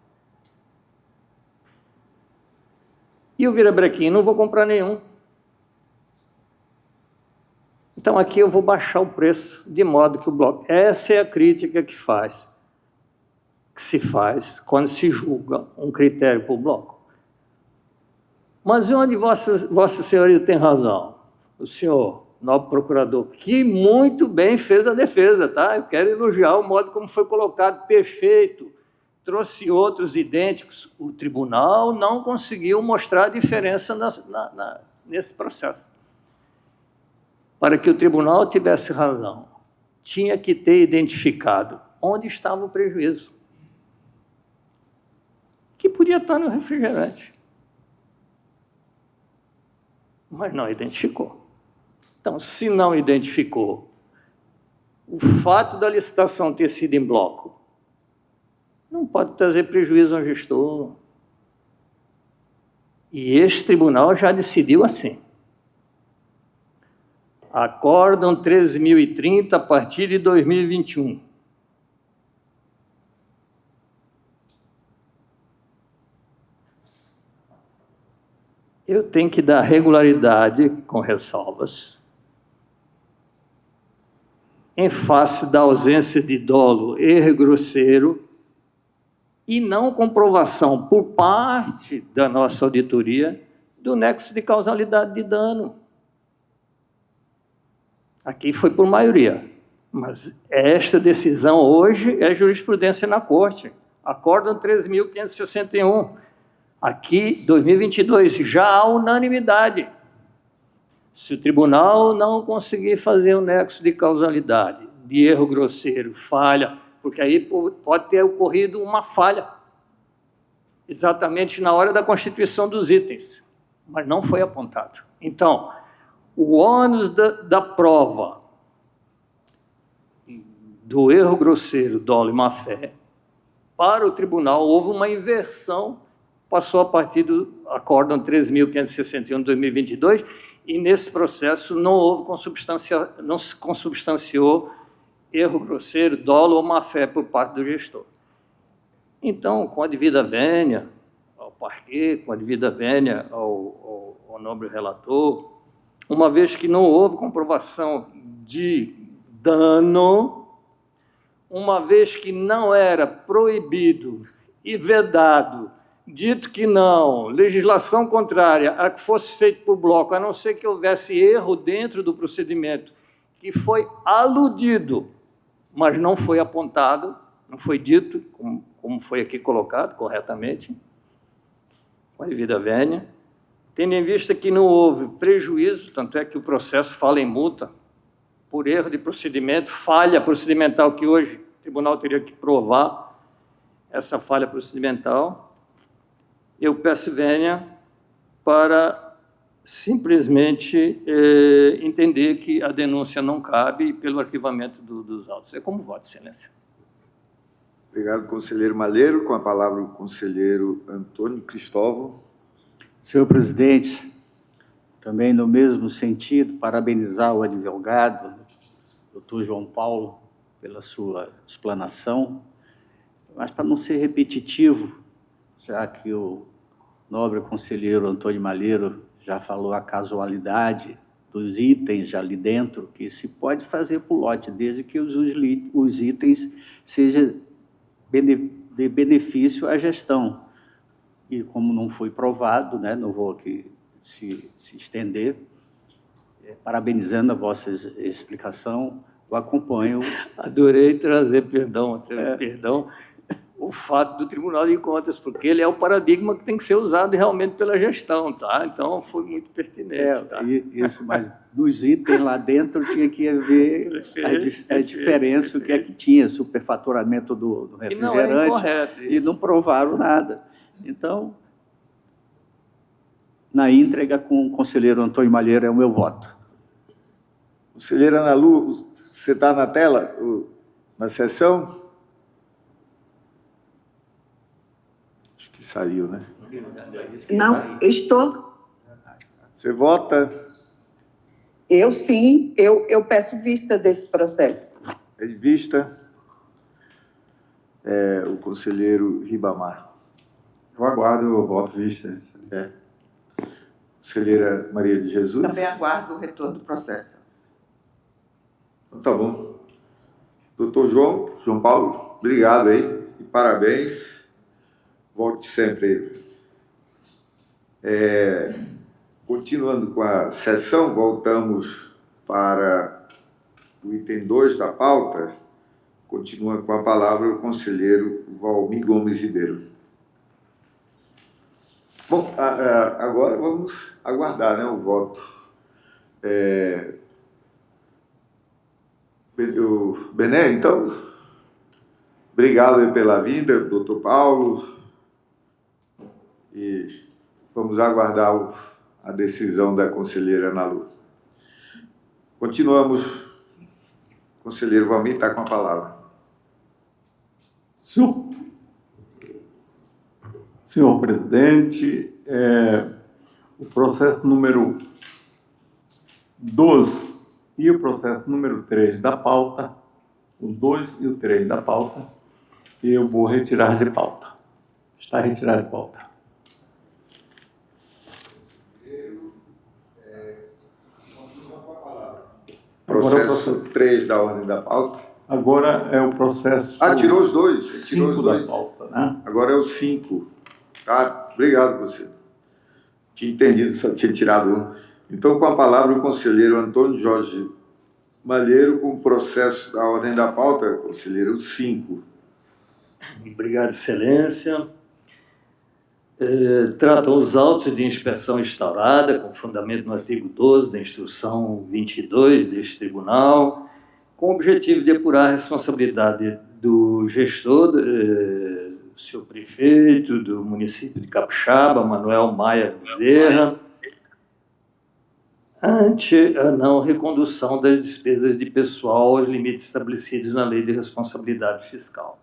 C: E o virabrequim não vou comprar nenhum. Então, aqui eu vou baixar o preço, de modo que o bloco... Essa é a crítica que se faz quando se julga um critério para o bloco. Mas onde Vossa Senhoria tem razão? O senhor, nobre procurador, que muito bem fez a defesa, tá? Eu quero elogiar o modo como foi colocado, perfeito. Trouxe outros idênticos. O tribunal não conseguiu mostrar a diferença nesse processo. Para que o tribunal tivesse razão, tinha que ter identificado onde estava o prejuízo, que podia estar no refrigerante, mas não identificou. Então, se não identificou, o fato da licitação ter sido em bloco não pode trazer prejuízo ao gestor. E este tribunal já decidiu assim. Acórdão 13.030 a partir de 2021. Eu tenho que dar regularidade, com ressalvas, em face da ausência de dolo, erro grosseiro, e não comprovação por parte da nossa auditoria do nexo de causalidade de dano. Aqui foi por maioria, mas esta decisão hoje é jurisprudência na Corte. Acórdão 13.561. Aqui, 2022, já há unanimidade. Se o tribunal não conseguir fazer o nexo de causalidade, de erro grosseiro, falha, porque aí pode ter ocorrido uma falha, exatamente na hora da constituição dos itens, mas não foi apontado. Então, o ônus da prova do erro grosseiro, dolo e má-fé, para o tribunal houve uma inversão, passou a partir do acórdão 13.561 de 2022, e nesse processo não se consubstanciou erro grosseiro, dolo ou má-fé por parte do gestor. Então, com a devida vênia ao parquê, com a devida vênia ao nobre relator, uma vez que não houve comprovação de dano, uma vez que não era proibido e vedado, dito que não, legislação contrária a que fosse feito por bloco, a não ser que houvesse erro dentro do procedimento, que foi aludido, mas não foi apontado, não foi dito, como foi aqui colocado corretamente, com a devida vênia, tendo em vista que não houve prejuízo, tanto é que o processo fala em multa, por erro de procedimento, falha procedimental, que hoje o tribunal teria que provar essa falha procedimental, eu peço vênia para simplesmente entender que a denúncia não cabe pelo arquivamento dos autos. É como voto, excelência.
A: Obrigado, conselheiro Malheiro. Com a palavra, o conselheiro Antônio Cristóvão.
H: Senhor presidente, também no mesmo sentido, parabenizar o advogado, doutor João Paulo, pela sua explanação, mas para não ser repetitivo, já que o nobre conselheiro Antônio Malheiro já falou a casualidade dos itens ali dentro, que se pode fazer por lote, desde que os itens sejam de benefício à gestão. E como não foi provado, né, não vou aqui se estender, parabenizando a vossa explicação, eu acompanho.
C: Adorei trazer perdão, o fato do Tribunal de Contas, porque ele é o paradigma que tem que ser usado realmente pela gestão, tá? Então, foi muito pertinente. Tá?
H: Isso, mas dos itens lá dentro tinha que haver a diferença, o que é que tinha, superfaturamento do refrigerante,
C: e não é incorreto isso.
H: E não provaram nada. Então, na íntegra, com o conselheiro Antônio Malheiro, é o meu voto.
A: Conselheira Ana Lu, você está na tela, na sessão? Acho que saiu, né?
B: Não, estou.
A: Você vota?
B: Eu sim, eu peço vista desse processo.
A: É de vista. O conselheiro Ribamar.
I: Eu aguardo o voto de vista.
A: Conselheira Maria de Jesus.
D: Também aguardo o retorno do processo.
A: Então, tá bom. Doutor João Paulo, obrigado aí e parabéns. Volte sempre aí. Continuando com a sessão, voltamos para o item 2 da pauta. Continua com a palavra o conselheiro Valmir Gomes Ribeiro. Bom, agora vamos aguardar, né, o voto. Bené, então, obrigado aí pela vinda, doutor Paulo, e vamos aguardar a decisão da conselheira Ana Lu. Continuamos. O conselheiro Valmir está com a palavra.
E: Senhor presidente, o processo número 12 e o processo número 3 da pauta, o 2 e o 3 da pauta, eu vou retirar de pauta. Está retirado de pauta.
A: Processo 3 da ordem da pauta.
E: Agora é o processo...
A: tirou os dois.
E: 5 da pauta, né?
A: Agora é o 5. Tá? Obrigado, você. Tinha entendido que só tinha tirado um. Então, com a palavra, o conselheiro Antônio Jorge Malheiro, com o processo da ordem da pauta, conselheiro 5.
C: Obrigado, excelência. Tratam os autos de inspeção instaurada, com fundamento no artigo 12 da instrução 22 deste tribunal, com o objetivo de apurar a responsabilidade do gestor, senhor prefeito do município de Capixaba, Manuel Maia Bezerra, ante a não recondução das despesas de pessoal aos limites estabelecidos na Lei de Responsabilidade Fiscal.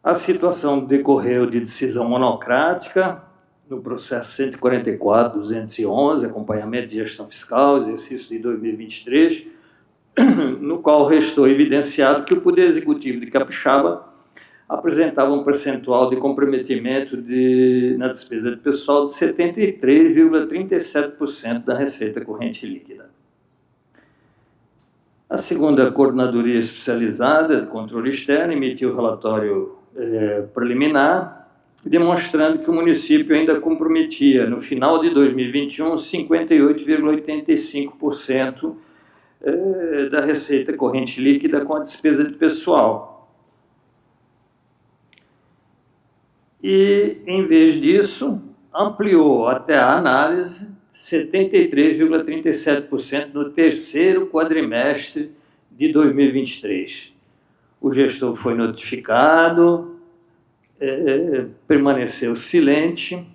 C: A situação decorreu de decisão monocrática no processo 144.211, acompanhamento de gestão fiscal, exercício de 2023, no qual restou evidenciado que o Poder Executivo de Capixaba apresentava um percentual de comprometimento na despesa de pessoal de 73,37% da receita corrente líquida. A segunda Coordenadoria Especializada de Controle Externo emitiu o relatório preliminar, demonstrando que o município ainda comprometia, no final de 2021, 58,85% da receita corrente líquida com a despesa de pessoal. E, em vez disso, ampliou até a análise 73,37% no terceiro quadrimestre de 2023. O gestor foi notificado, permaneceu silente,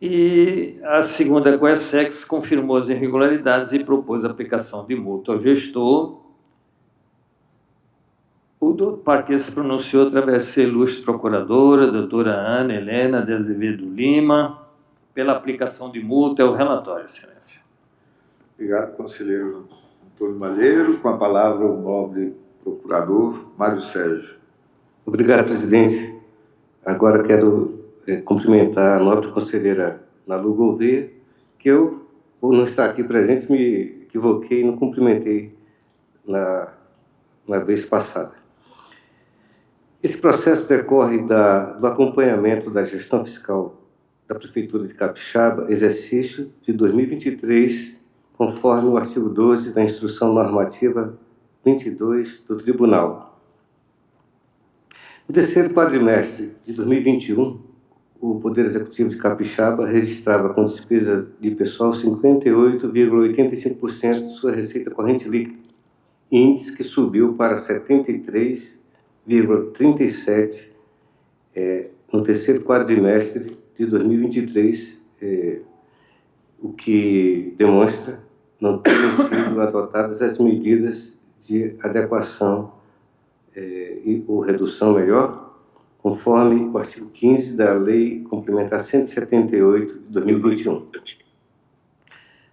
C: e a segunda Coercex confirmou as irregularidades e propôs a aplicação de multa ao gestor, O doutor Parque se pronunciou através de sua ilustre procuradora, doutora Ana Helena de Azevedo Lima, pela aplicação de multa. É o relatório, Excelência.
A: Obrigado, conselheiro Antônio Malheiro. Com a palavra, o nobre procurador Mário Sérgio.
F: Obrigado, presidente. Agora quero cumprimentar a nobre conselheira Nalu Gouveia, que eu, por não estar aqui presente, me equivoquei e não cumprimentei na vez passada. Esse processo decorre do acompanhamento da gestão fiscal da Prefeitura de Capixaba, exercício de 2023, conforme o artigo 12 da Instrução Normativa 22 do Tribunal. No terceiro quadrimestre de 2021, o Poder Executivo de Capixaba registrava com despesa de pessoal 58,85% de sua receita corrente líquida, índice que subiu para 73,37% no terceiro quadrimestre de 2023, o que demonstra não terem sido adotadas as medidas de adequação ou redução melhor, conforme o artigo 15 da Lei Complementar 178 de 2021.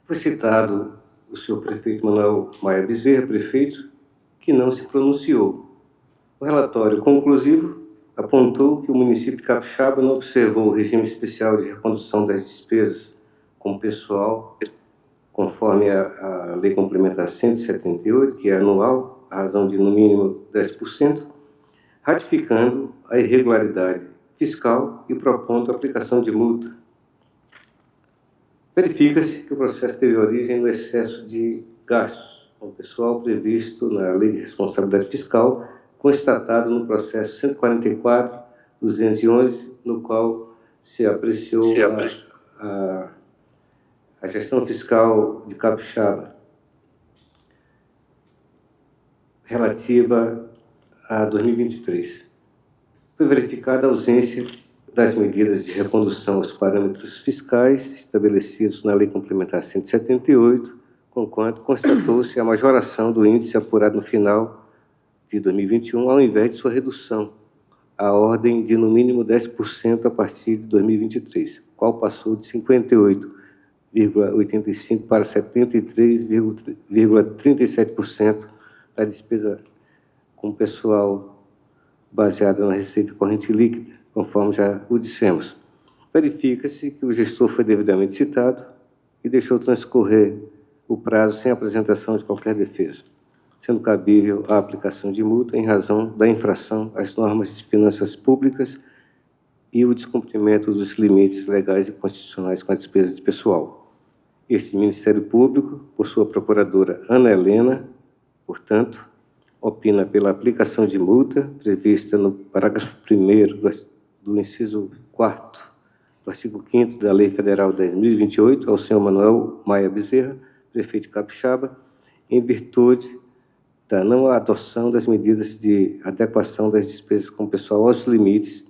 F: Foi citado o senhor prefeito Manuel Maia Bezerra, prefeito, que não se pronunciou. O relatório conclusivo apontou que o município de Capixaba não observou o regime especial de recondução das despesas com pessoal, conforme a Lei Complementar 178, que é anual, a razão de no mínimo 10%, ratificando a irregularidade fiscal e propondo a aplicação de multa. Verifica-se que o processo teve origem no excesso de gastos com o pessoal previsto na Lei de Responsabilidade Fiscal, constatado no processo 144/211, no qual se apreciou a gestão fiscal de Capixaba relativa a 2023. Foi verificada a ausência das medidas de recondução aos parâmetros fiscais estabelecidos na Lei Complementar 178, conquanto constatou-se a majoração do índice apurado no final de 2021, ao invés de sua redução, à ordem de no mínimo 10% a partir de 2023, qual passou de 58,85% para 73,37% da despesa com pessoal baseada na receita corrente líquida, conforme já o dissemos. Verifica-se que o gestor foi devidamente citado e deixou transcorrer o prazo sem apresentação de qualquer defesa, sendo cabível a aplicação de multa em razão da infração às normas de finanças públicas e o descumprimento dos limites legais e constitucionais com a despesa de pessoal. Este Ministério Público, por sua procuradora Ana Helena, portanto, opina pela aplicação de multa prevista no parágrafo 1º do inciso 4º do artigo 5º da Lei Federal 10.028 ao senhor Manuel Maia Bezerra, prefeito de Capixaba, em virtude da não adoção das medidas de adequação das despesas com pessoal aos limites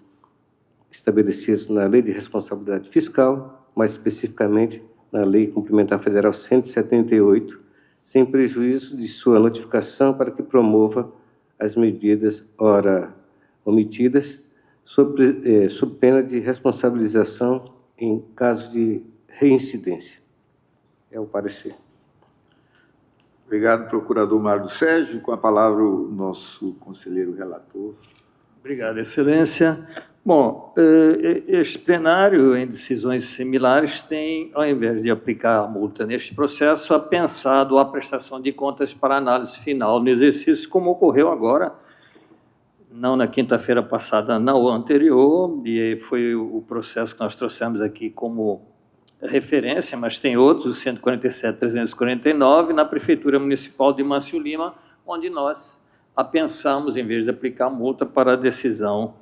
F: estabelecidos na Lei de Responsabilidade Fiscal, mais especificamente na Lei Complementar Federal 178, sem prejuízo de sua notificação para que promova as medidas ora omitidas, sob pena de responsabilização em caso de reincidência. É o parecer.
A: Obrigado, procurador Mário Sérgio. Com a palavra, o nosso conselheiro relator.
C: Obrigado, Excelência. Bom, este plenário, em decisões similares, tem, ao invés de aplicar a multa neste processo, pensado a prestação de contas para análise final no exercício, como ocorreu agora, não na quinta-feira passada, não anterior, e foi o processo que nós trouxemos aqui como referência, mas tem outros, o 147.349, na Prefeitura Municipal de Mâncio Lima, onde nós apensamos, em vez de aplicar multa, para a decisão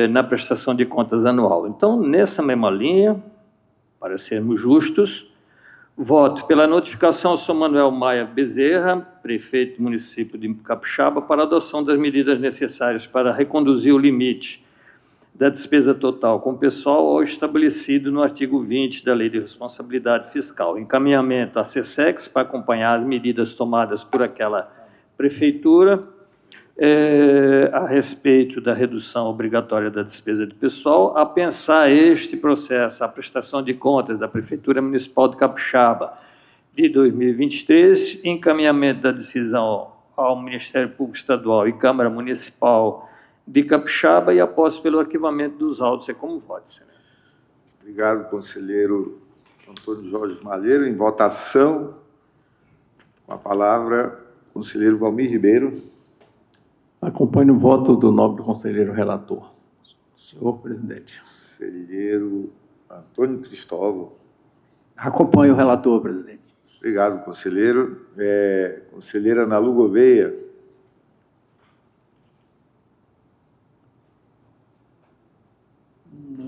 C: na prestação de contas anual. Então, nessa mesma linha, para sermos justos, voto pela notificação ao senhor Manuel Maia Bezerra, prefeito do município de Capixaba, para a adoção das medidas necessárias para reconduzir o limite da despesa total com pessoal ao estabelecido no artigo 20 da Lei de Responsabilidade Fiscal. Encaminhamento à SESEX para acompanhar as medidas tomadas por aquela prefeitura a respeito da redução obrigatória da despesa de pessoal, a pensar este processo, a prestação de contas da Prefeitura Municipal de Capixaba de 2023, encaminhamento da decisão ao Ministério Público Estadual e Câmara Municipal de Capixaba e após pelo arquivamento dos autos. É como voto, Excelência.
A: Obrigado, conselheiro Antônio Jorge Malheiro. Em votação, com a palavra, conselheiro Valmir Ribeiro.
E: Acompanho o voto do nobre conselheiro relator. Senhor presidente.
A: Conselheiro Antônio Cristóvão.
H: Acompanho o relator, presidente.
A: Obrigado, conselheiro. Conselheira Nalu Gouveia.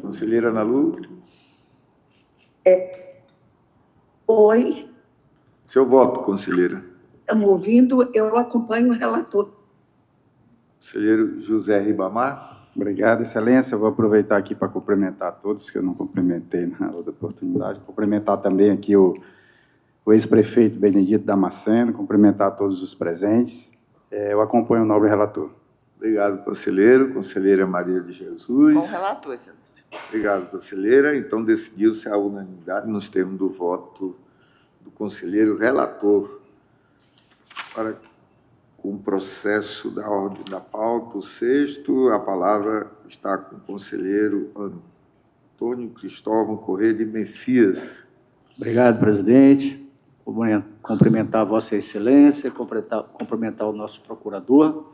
A: Conselheira Nalu.
B: Oi,
A: Seu voto, conselheira.
B: estamos ouvindo, eu acompanho o relator.
A: Conselheiro José Ribamar.
I: Obrigado, Excelência. Eu vou aproveitar aqui para cumprimentar todos que eu não cumprimentei na outra oportunidade. Cumprimentar também aqui o ex-prefeito Benedito Damasceno, cumprimentar todos os presentes. Eu acompanho o nobre relator.
A: Obrigado, conselheiro. Conselheira Maria de Jesus.
D: Com o relator, Excelência.
A: Obrigado, conselheira. Então, decidiu-se a unanimidade nos termos do voto do conselheiro relator para com o processo da ordem da pauta, o sexto. A palavra está com o conselheiro Antônio Cristóvão Corrêa de Messias.
H: Obrigado, presidente. Cumprimentar a Vossa Excelência, cumprimentar o nosso procurador,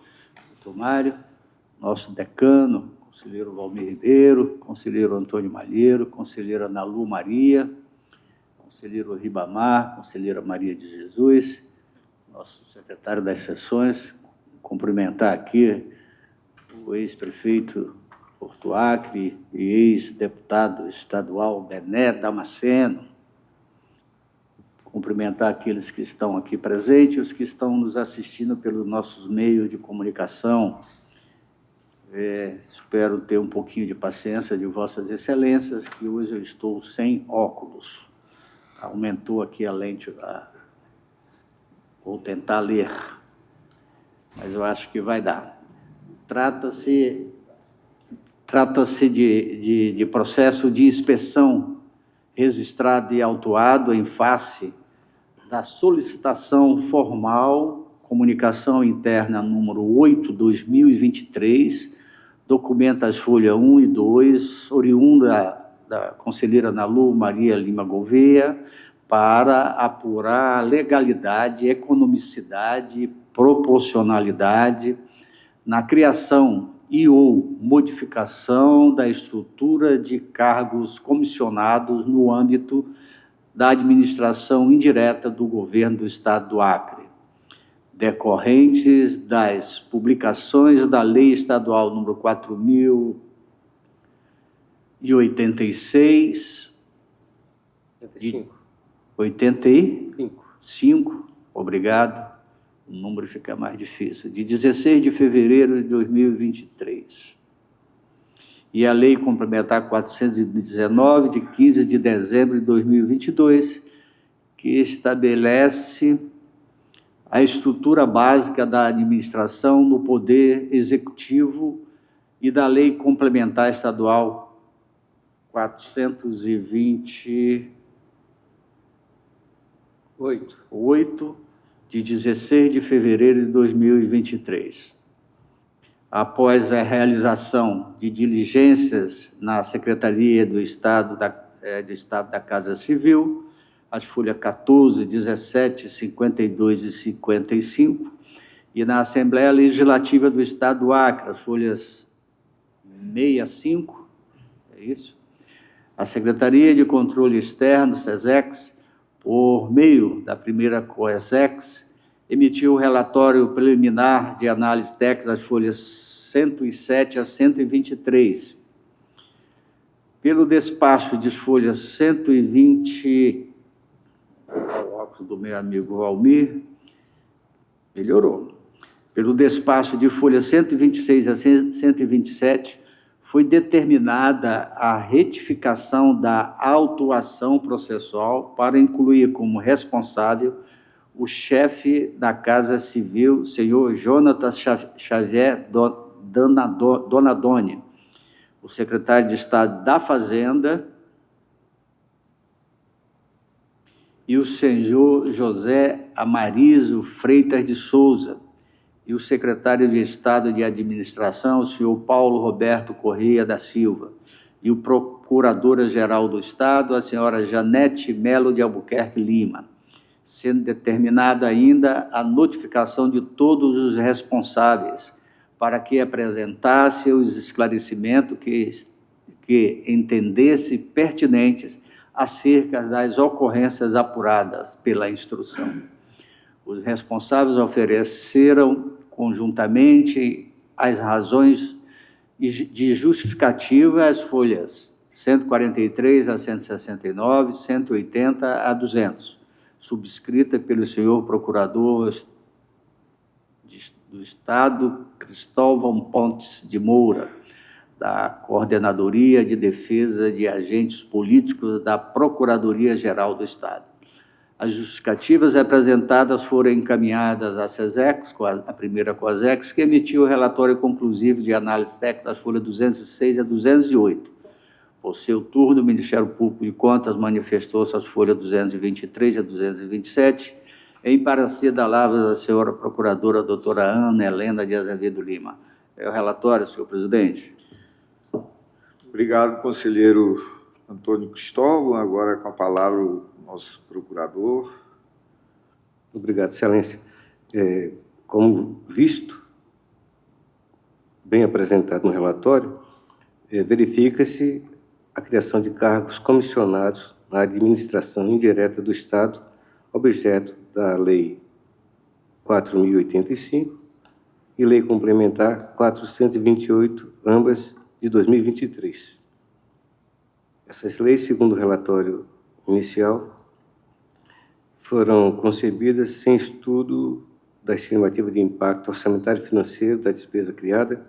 H: doutor Mário, nosso decano, conselheiro Valmir Ribeiro, conselheiro Antônio Malheiro, conselheira Nalu Maria, conselheiro Ribamar, conselheira Maria de Jesus, nosso secretário das sessões, cumprimentar aqui o ex-prefeito Porto Acre e ex-deputado estadual Bené Damasceno, cumprimentar aqueles que estão aqui presentes e os que estão nos assistindo pelos nossos meios de comunicação. Espero ter um pouquinho de paciência de Vossas Excelências, que hoje eu estou sem óculos. Aumentou aqui a lente, vou tentar ler, mas eu acho que vai dar. Trata-se de processo de inspeção registrado e autuado em face da solicitação formal, comunicação interna número 8/2023, documentas folha 1 e 2, oriunda da conselheira Nalu Maria Lima Gouveia, para apurar a legalidade, economicidade e proporcionalidade na criação e ou modificação da estrutura de cargos comissionados no âmbito da administração indireta do governo do Estado do Acre, decorrentes das publicações da Lei Estadual número 4.086, de 85, obrigado, o número fica mais difícil, de 16 de fevereiro de 2023. E a Lei Complementar 419, de 15 de dezembro de 2022, que estabelece a estrutura básica da administração no Poder Executivo e da Lei Complementar Estadual 428, de 16 de fevereiro de 2023. Após a realização de diligências na Secretaria do Estado da Casa Civil, as folhas 14, 17, 52 e 55, e na Assembleia Legislativa do Estado do Acre, as folhas 65, é isso? A Secretaria de Controle Externo, SESEX, por meio da primeira COESEX, emitiu o relatório preliminar de análise técnica das folhas 107 a 123. Pelo despacho de folhas 120, o óculos do meu amigo Valmir, melhorou. Pelo despacho de folhas 126 a 127, foi determinada a retificação da autuação processual para incluir como responsável o chefe da Casa Civil, senhor Jonatas Xavier Donadoni, o secretário de Estado da Fazenda, e o senhor José Amarizo Freitas de Souza, e o secretário de Estado de Administração, o senhor Paulo Roberto Correia da Silva, e o procuradora-geral do Estado, a senhora Janete Melo de Albuquerque Lima, sendo determinada ainda a notificação de todos os responsáveis para que apresentasse os esclarecimentos que entendesse pertinentes acerca das ocorrências apuradas pela instrução. Os responsáveis ofereceram conjuntamente as razões de justificativa às folhas 143 a 169, 180 a 200, subscrita pelo senhor procurador do Estado, Cristóvão Pontes de Moura, da Coordenadoria de Defesa de Agentes Políticos da Procuradoria-Geral do Estado. As justificativas apresentadas foram encaminhadas à SESEX, a primeira COSEX, que emitiu o relatório conclusivo de análise técnica das folhas 206 a 208. Por seu turno, o Ministério Público de Contas manifestou-se às folhas 223 a 227, em parecer da lavra da senhora procuradora doutora Ana Helena de Azevedo Lima. É o relatório, senhor presidente.
A: Obrigado, conselheiro Antônio Cristóvão. Agora, com a palavra, o nosso procurador.
F: Obrigado, excelência. Como visto, bem apresentado no relatório, verifica-se a criação de cargos comissionados na administração indireta do Estado, objeto da Lei 4.085 e Lei Complementar 428, ambas de 2023. Essas leis, segundo o relatório inicial, foram concebidas sem estudo da estimativa de impacto orçamentário e financeiro da despesa criada,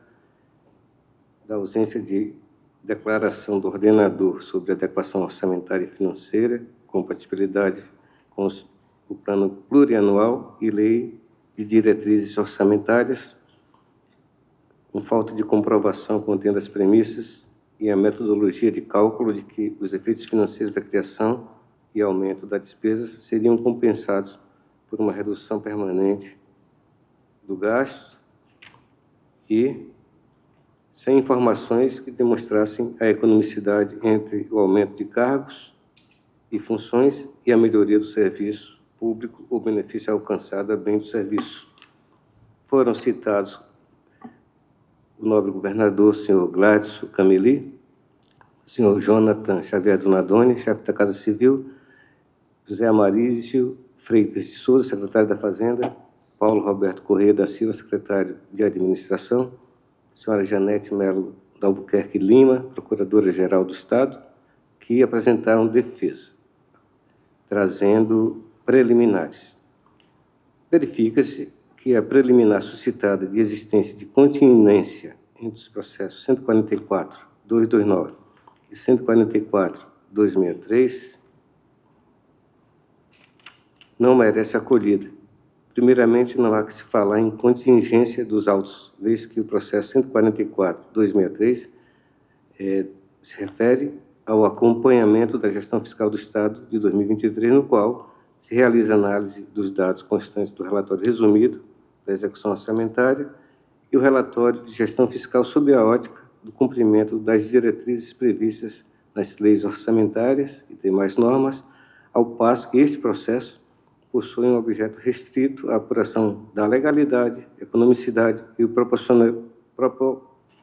F: da ausência de declaração do ordenador sobre adequação orçamentária e financeira, compatibilidade com o plano plurianual e lei de diretrizes orçamentárias, com falta de comprovação contendo as premissas e a metodologia de cálculo de que os efeitos financeiros da criação e aumento da despesa seriam compensados por uma redução permanente do gasto e sem informações que demonstrassem a economicidade entre o aumento de cargos e funções e a melhoria do serviço público ou benefício alcançado a bem do serviço. Foram citados o nobre governador, senhor Gladson Cameli, senhor Jonathan Xavier Donadoni, chefe da Casa Civil, José Amarício Freitas de Souza, secretário da Fazenda, Paulo Roberto Correia da Silva, secretário de Administração, senhora Janete Melo da Albuquerque Lima, procuradora-geral do Estado, que apresentaram defesa, trazendo preliminares. Verifica-se que a preliminar suscitada de existência de continência entre os processos 144.229 e 144.263 não merece acolhida. Primeiramente, não há que se falar em contingência dos autos, vez que o processo 144.263 se refere ao acompanhamento da gestão fiscal do Estado de 2023, no qual se realiza análise dos dados constantes do relatório resumido da execução orçamentária e o relatório de gestão fiscal sob a ótica do cumprimento das diretrizes previstas nas leis orçamentárias e demais normas, ao passo que este processo possui um objeto restrito à apuração da legalidade, economicidade e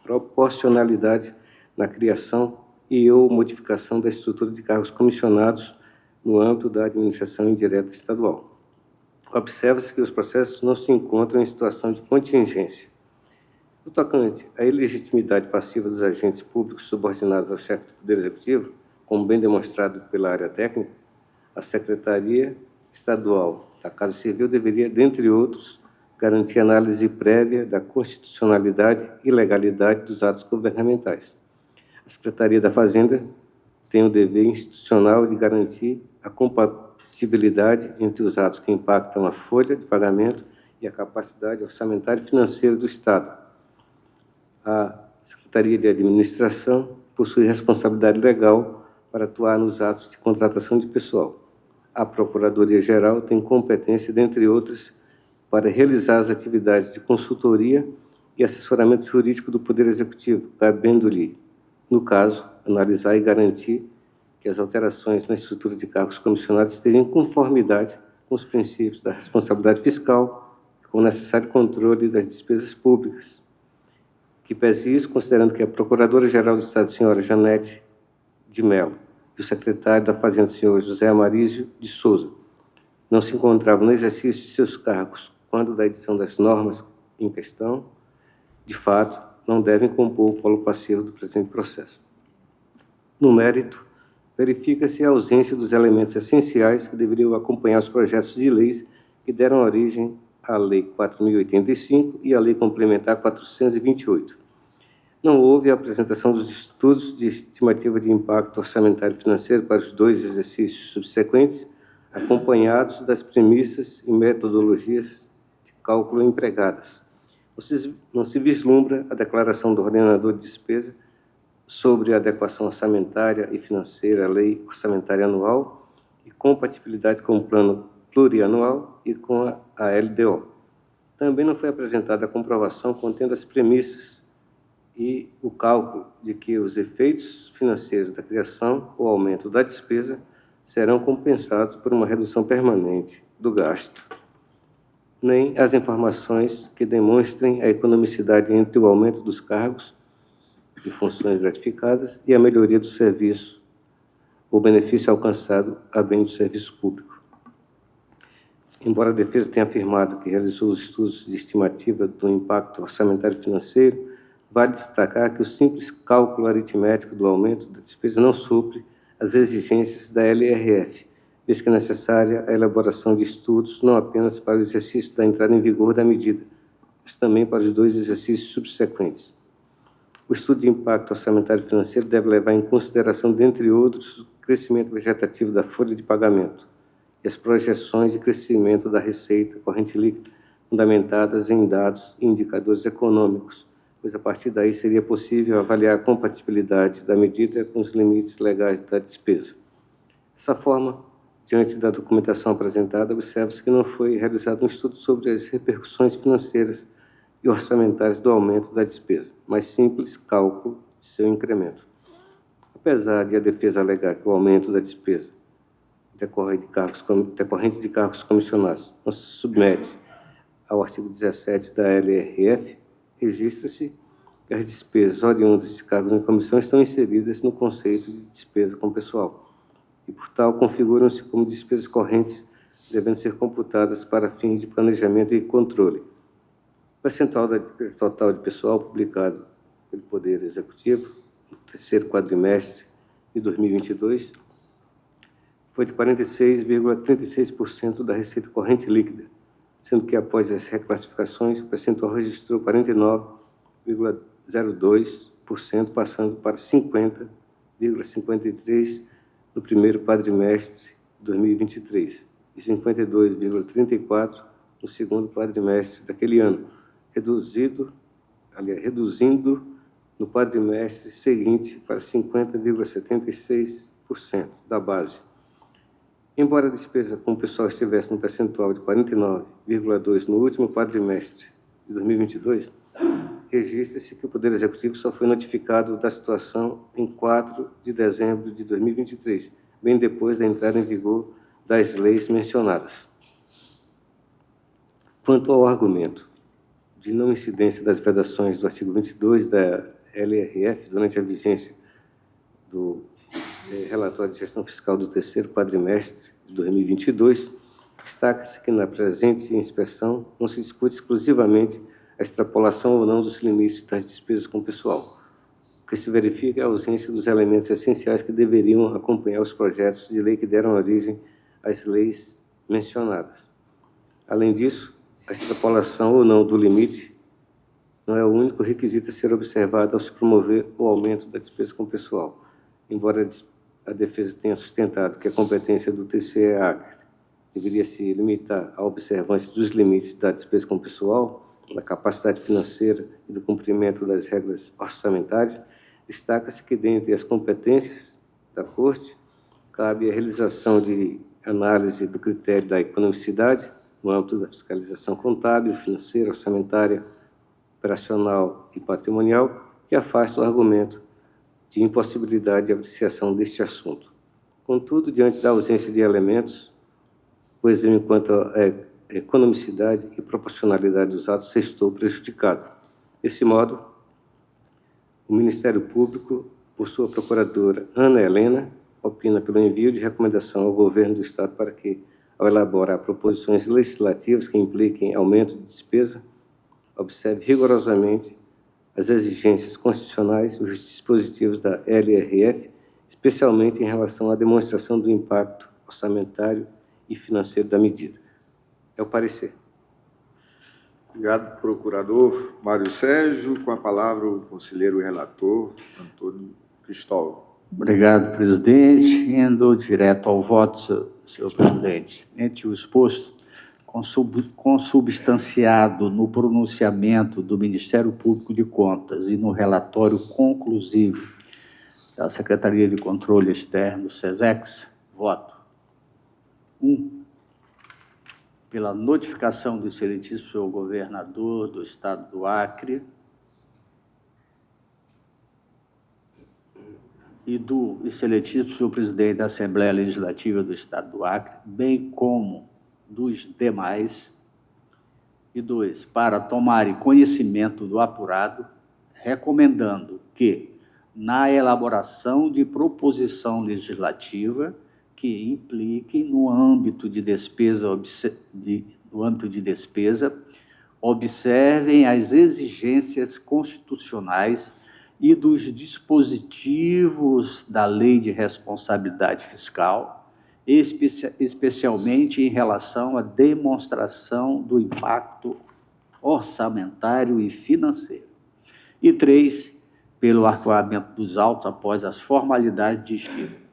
F: proporcionalidade na criação e ou modificação da estrutura de cargos comissionados no âmbito da administração indireta estadual. Observa-se que os processos não se encontram em situação de contingência. No tocante à ilegitimidade passiva dos agentes públicos subordinados ao chefe do Poder Executivo, como bem demonstrado pela área técnica, a Secretaria Estadual da Casa Civil deveria, dentre outros, garantir análise prévia da constitucionalidade e legalidade dos atos governamentais. A Secretaria da Fazenda tem o dever institucional de garantir a incompatibilidade entre os atos que impactam a folha de pagamento e a capacidade orçamentária e financeira do Estado. A Secretaria de Administração possui responsabilidade legal para atuar nos atos de contratação de pessoal. A Procuradoria-Geral tem competência, dentre outras, para realizar as atividades de consultoria e assessoramento jurídico do Poder Executivo, cabendo-lhe, no caso, analisar e garantir que as alterações na estrutura de cargos comissionados estejam em conformidade com os princípios da responsabilidade fiscal e com o necessário controle das despesas públicas. Que pese isso, considerando que a Procuradora-Geral do Estado, senhora Janete de Mello, e o secretário da Fazenda, senhor José Amarísio de Souza, não se encontravam no exercício de seus cargos quando da edição das normas em questão, de fato, não devem compor o polo passivo do presente processo. No mérito, verifica-se a ausência dos elementos essenciais que deveriam acompanhar os projetos de leis que deram origem à Lei 4.085 e à Lei Complementar 428. Não houve a apresentação dos estudos de estimativa de impacto orçamentário e financeiro para os 2 exercícios subsequentes, acompanhados das premissas e metodologias de cálculo empregadas. Não se vislumbra a declaração do ordenador de despesa sobre a adequação orçamentária e financeira à Lei Orçamentária Anual e compatibilidade com o Plano Plurianual e com a LDO. Também não foi apresentada a comprovação contendo as premissas e o cálculo de que os efeitos financeiros da criação ou aumento da despesa serão compensados por uma redução permanente do gasto, nem as informações que demonstrem a economicidade entre o aumento dos cargos e funções gratificadas e a melhoria do serviço, o benefício alcançado a bem do serviço público. Embora a defesa tenha afirmado que realizou os estudos de estimativa do impacto orçamentário e financeiro, vale destacar que o simples cálculo aritmético do aumento da despesa não supre as exigências da LRF, vez que é necessária a elaboração de estudos não apenas para o exercício da entrada em vigor da medida, mas também para os 2 exercícios subsequentes. O estudo de impacto orçamentário e financeiro deve levar em consideração, dentre outros, o crescimento vegetativo da folha de pagamento e as projeções de crescimento da receita corrente líquida, fundamentadas em dados e indicadores econômicos, pois a partir daí seria possível avaliar a compatibilidade da medida com os limites legais da despesa. Dessa forma, diante da documentação apresentada, observa-se que não foi realizado um estudo sobre as repercussões financeiras e orçamentárias do aumento da despesa, mas simples cálculo de seu incremento. Apesar de a defesa alegar que o aumento da despesa decorrente de cargos comissionados não se submete ao artigo 17 da LRF, registra-se que as despesas oriundas de cargos em comissão estão inseridas no conceito de despesa com pessoal e, por tal, configuram-se como despesas correntes, devendo ser computadas para fins de planejamento e controle. O percentual da despesa total de pessoal publicado pelo Poder Executivo no 3º quadrimestre de 2022 foi de 46,36% da receita corrente líquida, sendo que, após as reclassificações, o percentual registrou 49,02%, passando para 50,53% no 1º quadrimestre de 2023 e 52,34% no 2º quadrimestre daquele ano, reduzindo no quadrimestre seguinte para 50,76% da base. Embora a despesa com o pessoal estivesse no percentual de 49,2% no último quadrimestre de 2022, registra-se que o Poder Executivo só foi notificado da situação em 4 de dezembro de 2023, bem depois da entrada em vigor das leis mencionadas. Quanto ao argumento de não incidência das vedações do artigo 22 da LRF durante a vigência do relatório de gestão fiscal do 3º quadrimestre de 2022, destaca-se que na presente inspeção não se discute exclusivamente a extrapolação ou não dos limites das despesas com pessoal. O que se verifica é a ausência dos elementos essenciais que deveriam acompanhar os projetos de lei que deram origem às leis mencionadas. Além disso, a extrapolação ou não do limite não é o único requisito a ser observado ao se promover o aumento da despesa com pessoal, embora a defesa tenha sustentado que a competência do TCE-Acre deveria se limitar à observância dos limites da despesa com pessoal, da capacidade financeira e do cumprimento das regras orçamentárias, destaca-se que, dentre as competências da Corte, cabe a realização de análise do critério da economicidade no âmbito da fiscalização contábil, financeira, orçamentária, operacional e patrimonial, que afasta o argumento de impossibilidade de apreciação deste assunto. Contudo, diante da ausência de elementos, o exame quanto à economicidade e proporcionalidade dos atos restou prejudicado. Desse modo, o Ministério Público, por sua procuradora Ana Helena, opina pelo envio de recomendação ao Governo do Estado para que, ao elaborar proposições legislativas que impliquem aumento de despesa, observe rigorosamente as exigências constitucionais e os dispositivos da LRF, especialmente em relação à demonstração do impacto orçamentário e financeiro da medida. É o parecer.
A: Obrigado, procurador Mário Sérgio. Com a palavra, o conselheiro relator, Antônio Cristóvão.
H: Obrigado, presidente. Indo direto ao voto, senhor presidente. Entre o exposto, consubstanciado no pronunciamento do Ministério Público de Contas e no relatório conclusivo da Secretaria de Controle Externo, SESEX, voto. 1. Pela notificação do excelentíssimo senhor governador do Estado do Acre e do excelentíssimo senhor presidente da Assembleia Legislativa do Estado do Acre, bem como dos demais. E 2, para tomarem conhecimento do apurado, recomendando que, na elaboração de proposição legislativa que implique no âmbito de despesa, observem as exigências constitucionais e dos dispositivos da Lei de Responsabilidade Fiscal, especialmente em relação à demonstração do impacto orçamentário e financeiro. E 3, pelo arquivamento dos autos após as formalidades de estilo.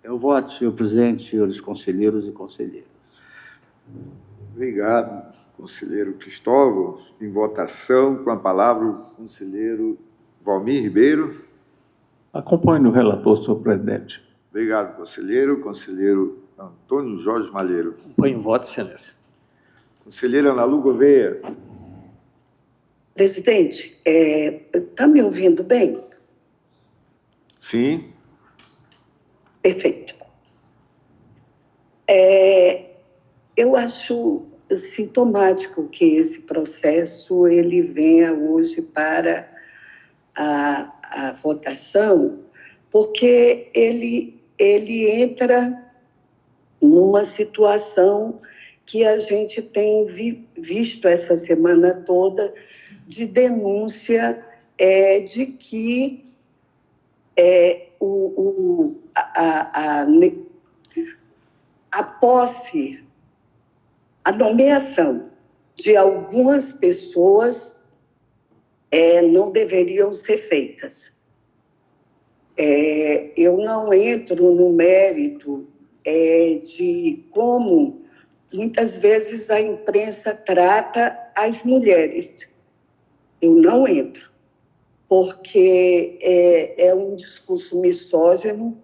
H: Eu voto, senhor presidente, senhores conselheiros e conselheiras.
A: Obrigado, conselheiro Cristóvão. Em votação, com a palavra, o conselheiro Valmir Ribeiro.
E: Acompanhe o relator, senhor presidente.
A: Obrigado, conselheiro. Conselheiro Antônio Jorge Malheiro.
C: Acompanho o voto, excelência.
A: Conselheira Ana Lu Gouveia.
B: Presidente, está me ouvindo bem?
A: Sim.
B: Perfeito. Eu acho sintomático que esse processo ele venha hoje para a votação, porque ele entra numa situação que a gente tem visto essa semana toda de denúncia de que a posse, a nomeação de algumas pessoas não deveriam ser feitas. Eu não entro no mérito de como, muitas vezes, a imprensa trata as mulheres. Eu não entro, porque é um discurso misógino,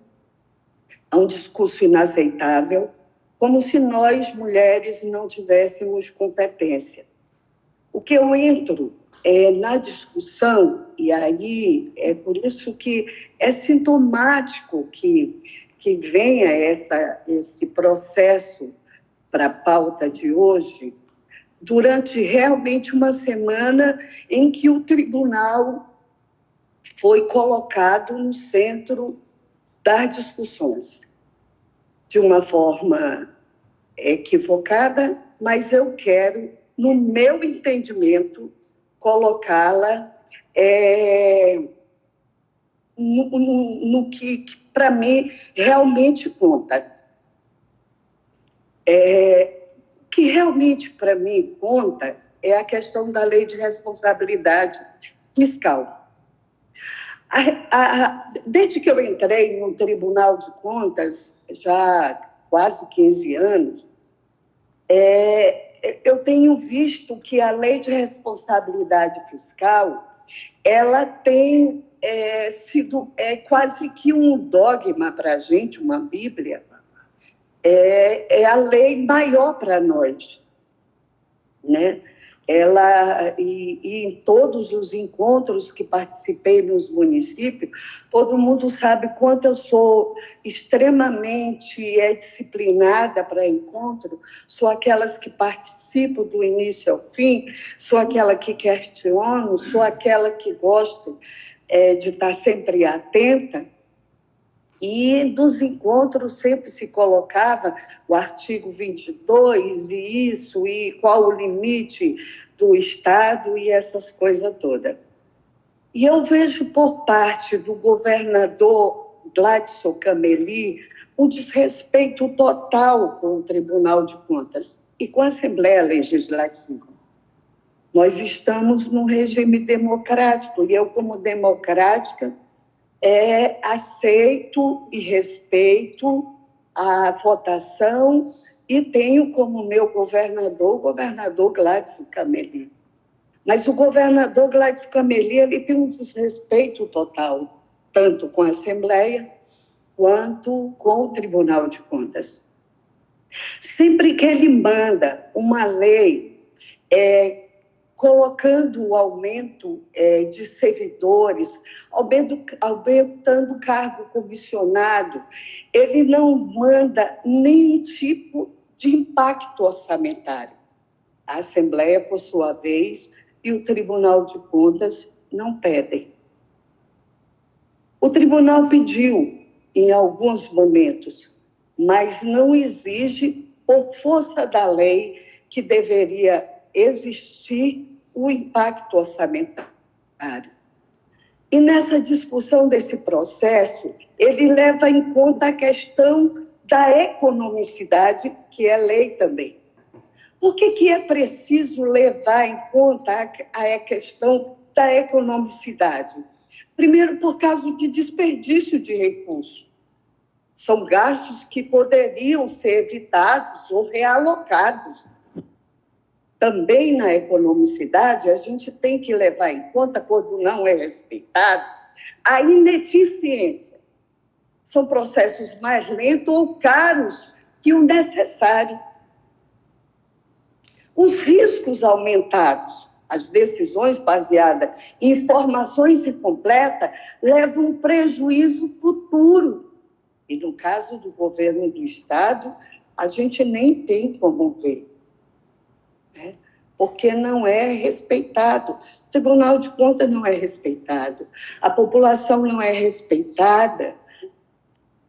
B: é um discurso inaceitável, como se nós, mulheres, não tivéssemos competência. O que eu entro na discussão, e aí é por isso que é sintomático que venha esse processo para a pauta de hoje, durante realmente uma semana em que o tribunal foi colocado no centro das discussões, de uma forma equivocada, mas eu quero, no meu entendimento, colocá-la no que para mim, realmente conta. O que realmente, para mim, conta é a questão da Lei de Responsabilidade Fiscal. Desde que eu entrei no Tribunal de Contas, já há quase 15 anos, Eu tenho visto que a lei de responsabilidade fiscal, ela tem sido quase que um dogma para a gente, uma Bíblia, é a lei maior para nós, né? E em todos os encontros que participei nos municípios, todo mundo sabe quanto eu sou extremamente disciplinada para encontro, sou aquelas que participo do início ao fim, sou aquela que questiono, sou aquela que gosto de estar sempre atenta. E nos encontros sempre se colocava o artigo 22 e isso, e qual o limite do Estado e essas coisas todas. E eu vejo por parte do governador Gladson Cameli um desrespeito total com o Tribunal de Contas e com a Assembleia Legislativa. Nós estamos num regime democrático e eu, como democrática, aceito e respeito a votação e tenho como meu governador o governador Gladson Cameli. Mas o governador Gladson Cameli ele tem um desrespeito total, tanto com a Assembleia quanto com o Tribunal de Contas. Sempre que ele manda uma lei colocando o aumento de servidores, aumentando o cargo comissionado, ele não manda nenhum tipo de impacto orçamentário. A Assembleia, por sua vez, e o Tribunal de Contas não pedem. O Tribunal pediu, em alguns momentos, mas não exige, por força da lei, que deveria existir o impacto orçamentário. E nessa discussão desse processo, ele leva em conta a questão da economicidade, que é lei também. Por que é preciso levar em conta a questão da economicidade? Primeiro, por causa de desperdício de recursos. São gastos que poderiam ser evitados ou realocados. Também na economicidade, a gente tem que levar em conta, quando não é respeitado, a ineficiência. São processos mais lentos ou caros que o necessário. Os riscos aumentados, as decisões baseadas em informações incompletas levam um prejuízo futuro. E no caso do governo do Estado, a gente nem tem como ver. Porque não é respeitado. O Tribunal de Contas não é respeitado. A população não é respeitada.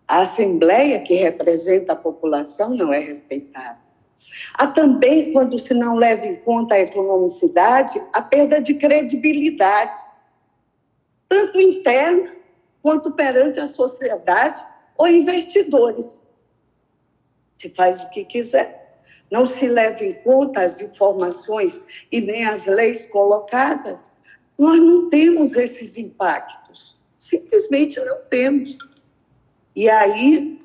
B: A Assembleia, que representa a população, não é respeitada. Há também, quando se não leva em conta a economicidade, a perda de credibilidade, tanto interna quanto perante a sociedade ou investidores. Se faz o que quiser. Não se leva em conta as informações e nem as leis colocadas, nós não temos esses impactos. Simplesmente não temos. E aí,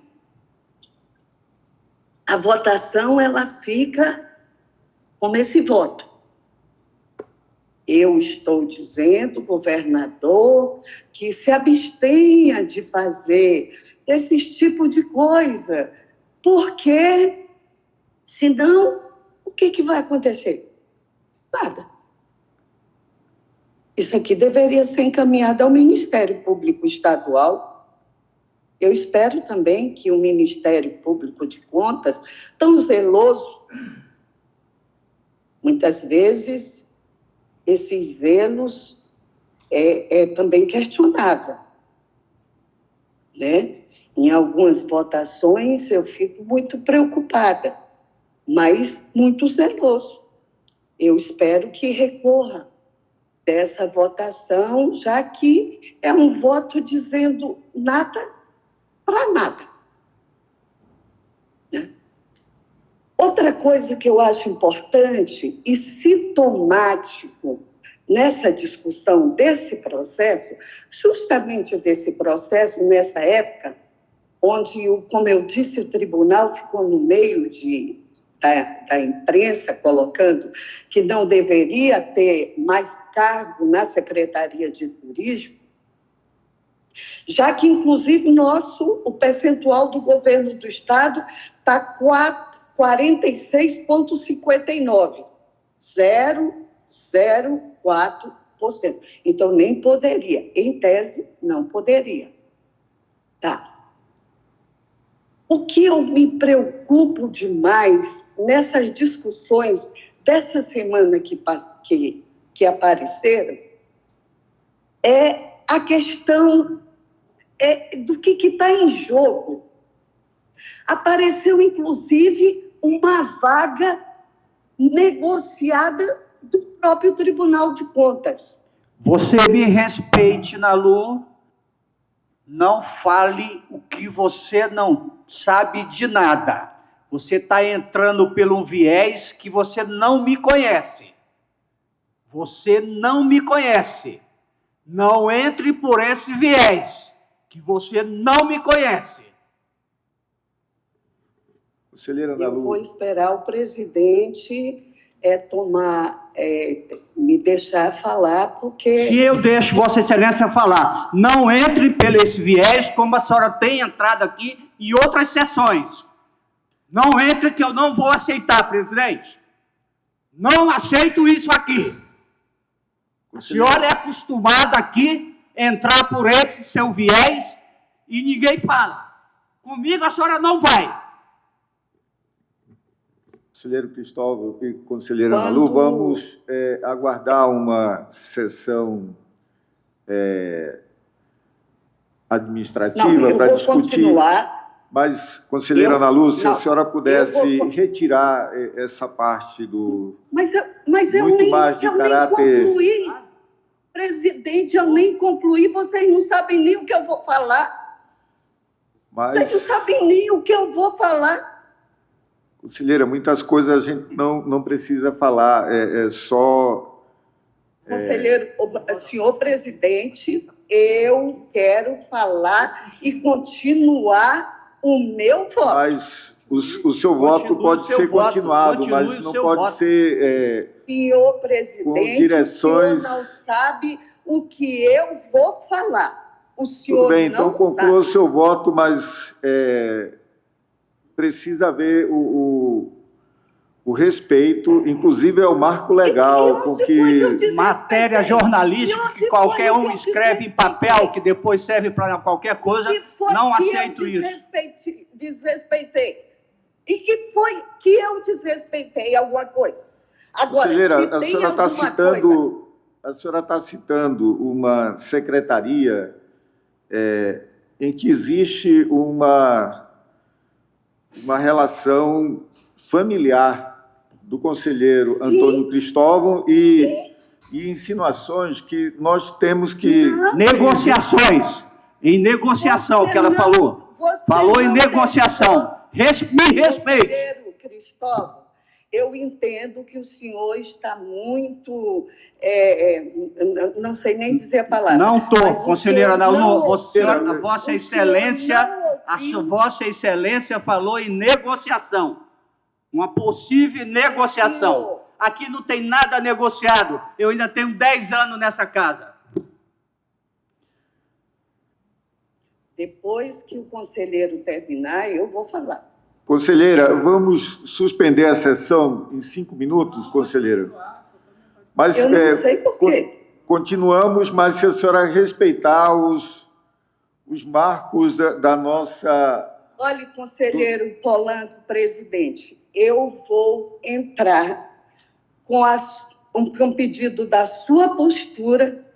B: a votação, ela fica como esse voto. Eu estou dizendo, governador, que se abstenha de fazer esses tipos de coisa, porque senão, o que vai acontecer? Nada. Isso aqui deveria ser encaminhado ao Ministério Público Estadual. Eu espero também que o Ministério Público de Contas, tão zeloso, muitas vezes, esses zelos é também questionável, né? Em algumas votações, eu fico muito preocupada, mas muito zeloso. Eu espero que recorra dessa votação, já que é um voto dizendo nada para nada. Né? Outra coisa que eu acho importante e sintomático nessa discussão desse processo, justamente desse processo, nessa época, onde, como eu disse, o tribunal ficou no meio da imprensa colocando que não deveria ter mais cargo na Secretaria de Turismo, já que, inclusive, o percentual do governo do Estado está 46,59%, 0,04%. Então, nem poderia. Em tese, não poderia. Tá. O que eu me preocupo demais nessas discussões dessa semana que apareceram é a questão do que está em jogo. Apareceu, inclusive, uma vaga negociada do próprio Tribunal de Contas.
H: Você me respeite, Nalu. Não fale o que você não sabe de nada. Você está entrando pelo viés que você não me conhece. Você não me conhece. Não entre por esse viés, que você não me conhece.
A: Conselheira
B: Eu
A: Nalu.
B: vou esperar o presidente me deixar falar, porque...
H: Se eu deixo Vossa Excelência falar, não entre pelo esse viés, como a senhora tem entrado aqui em outras sessões. Não entre, que eu não vou aceitar, presidente. Não aceito isso aqui. A senhora é acostumada aqui a entrar por esse seu viés e ninguém fala. Comigo a senhora não vai.
A: Conselheiro Cristóvão e conselheira Nalu, vamos aguardar uma sessão administrativa para discutir.
B: Continuar.
A: Mas, conselheira Nalu, se a senhora pudesse retirar essa parte do...
B: Mas eu nem concluí. Presidente, eu nem concluí. Vocês não sabem nem o que eu vou falar. Vocês não sabem nem o que eu vou falar.
A: Conselheira, muitas coisas a gente não precisa falar, só...
B: Conselheiro, senhor presidente, eu quero falar e continuar o meu voto.
A: Mas o seu voto pode ser continuado, mas não pode ser...
B: Senhor presidente,
A: direções...
B: o senhor não sabe o que eu vou falar. O senhor
A: Tudo bem,
B: não
A: então conclua o
B: sabe.
A: seu voto, mas precisa haver o respeito, inclusive é o marco legal com que...
H: Matéria jornalística que qualquer um escreve em papel, que depois serve para qualquer coisa, não aceito isso.
B: Desrespeitei. E que foi que eu desrespeitei alguma coisa? Agora,
A: conselheira, a senhora está citando uma secretaria em que existe uma relação familiar do conselheiro Antônio Cristóvão e insinuações que nós temos que...
H: Negociações. Em negociação, que ela falou. Falou em negociação. Me respeite.
B: Conselheiro Cristóvão, eu entendo que o senhor está muito... não sei nem dizer a palavra.
H: Não estou, conselheira Nalu.
B: A
H: Vossa Excelência falou em negociação. Uma possível negociação.
B: Senhor.
H: Aqui não tem nada negociado. Eu ainda tenho 10 anos nessa casa.
B: Depois que o conselheiro terminar, eu vou falar.
A: Conselheira, vamos suspender a sessão em 5 minutos, conselheira? Mas,
B: eu não sei por quê.
A: Continuamos, mas se a senhora respeitar os marcos da nossa...
B: Olha, conselheiro Polanco, presidente, eu vou entrar com um pedido da sua postura,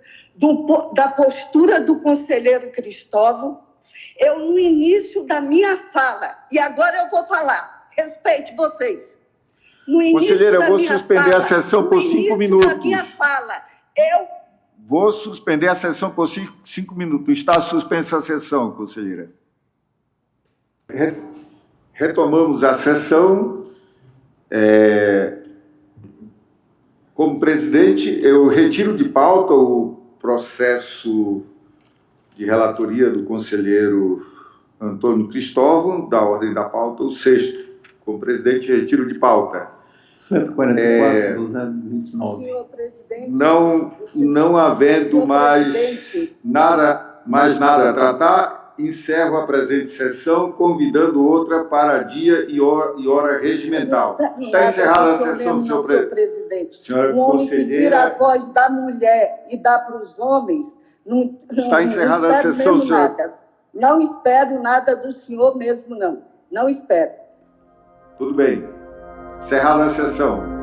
B: da postura do conselheiro Cristóvão. Eu, no início da minha fala, e agora eu vou falar, respeite vocês.
A: Conselheira, eu vou suspender a sessão por 5 minutos.
B: Da minha fala,
A: Vou suspender a sessão por 5 minutos. Está suspensa a sessão, conselheira. Retomamos a sessão. Como presidente, eu retiro de pauta o processo de relatoria do conselheiro Antônio Cristóvão, da ordem da pauta, o 6º. Como presidente, retiro de pauta.
C: 144, 229.
B: Senhor presidente,
A: Não havendo
B: senhor
A: mais
B: presidente,
A: nada a tratar, encerro a presente sessão, convidando outra para dia e hora regimental. Está encerrada a sessão, senhor
B: presidente.
A: senhora
B: Um homem que tira a
A: conselheira.
B: voz da mulher e dá para os homens,
A: Está encerrada a
B: espero
A: sessão,
B: mesmo
A: senhor.
B: nada. Não espero nada do senhor mesmo, não. Não espero.
A: Tudo bem. Encerrada a sessão.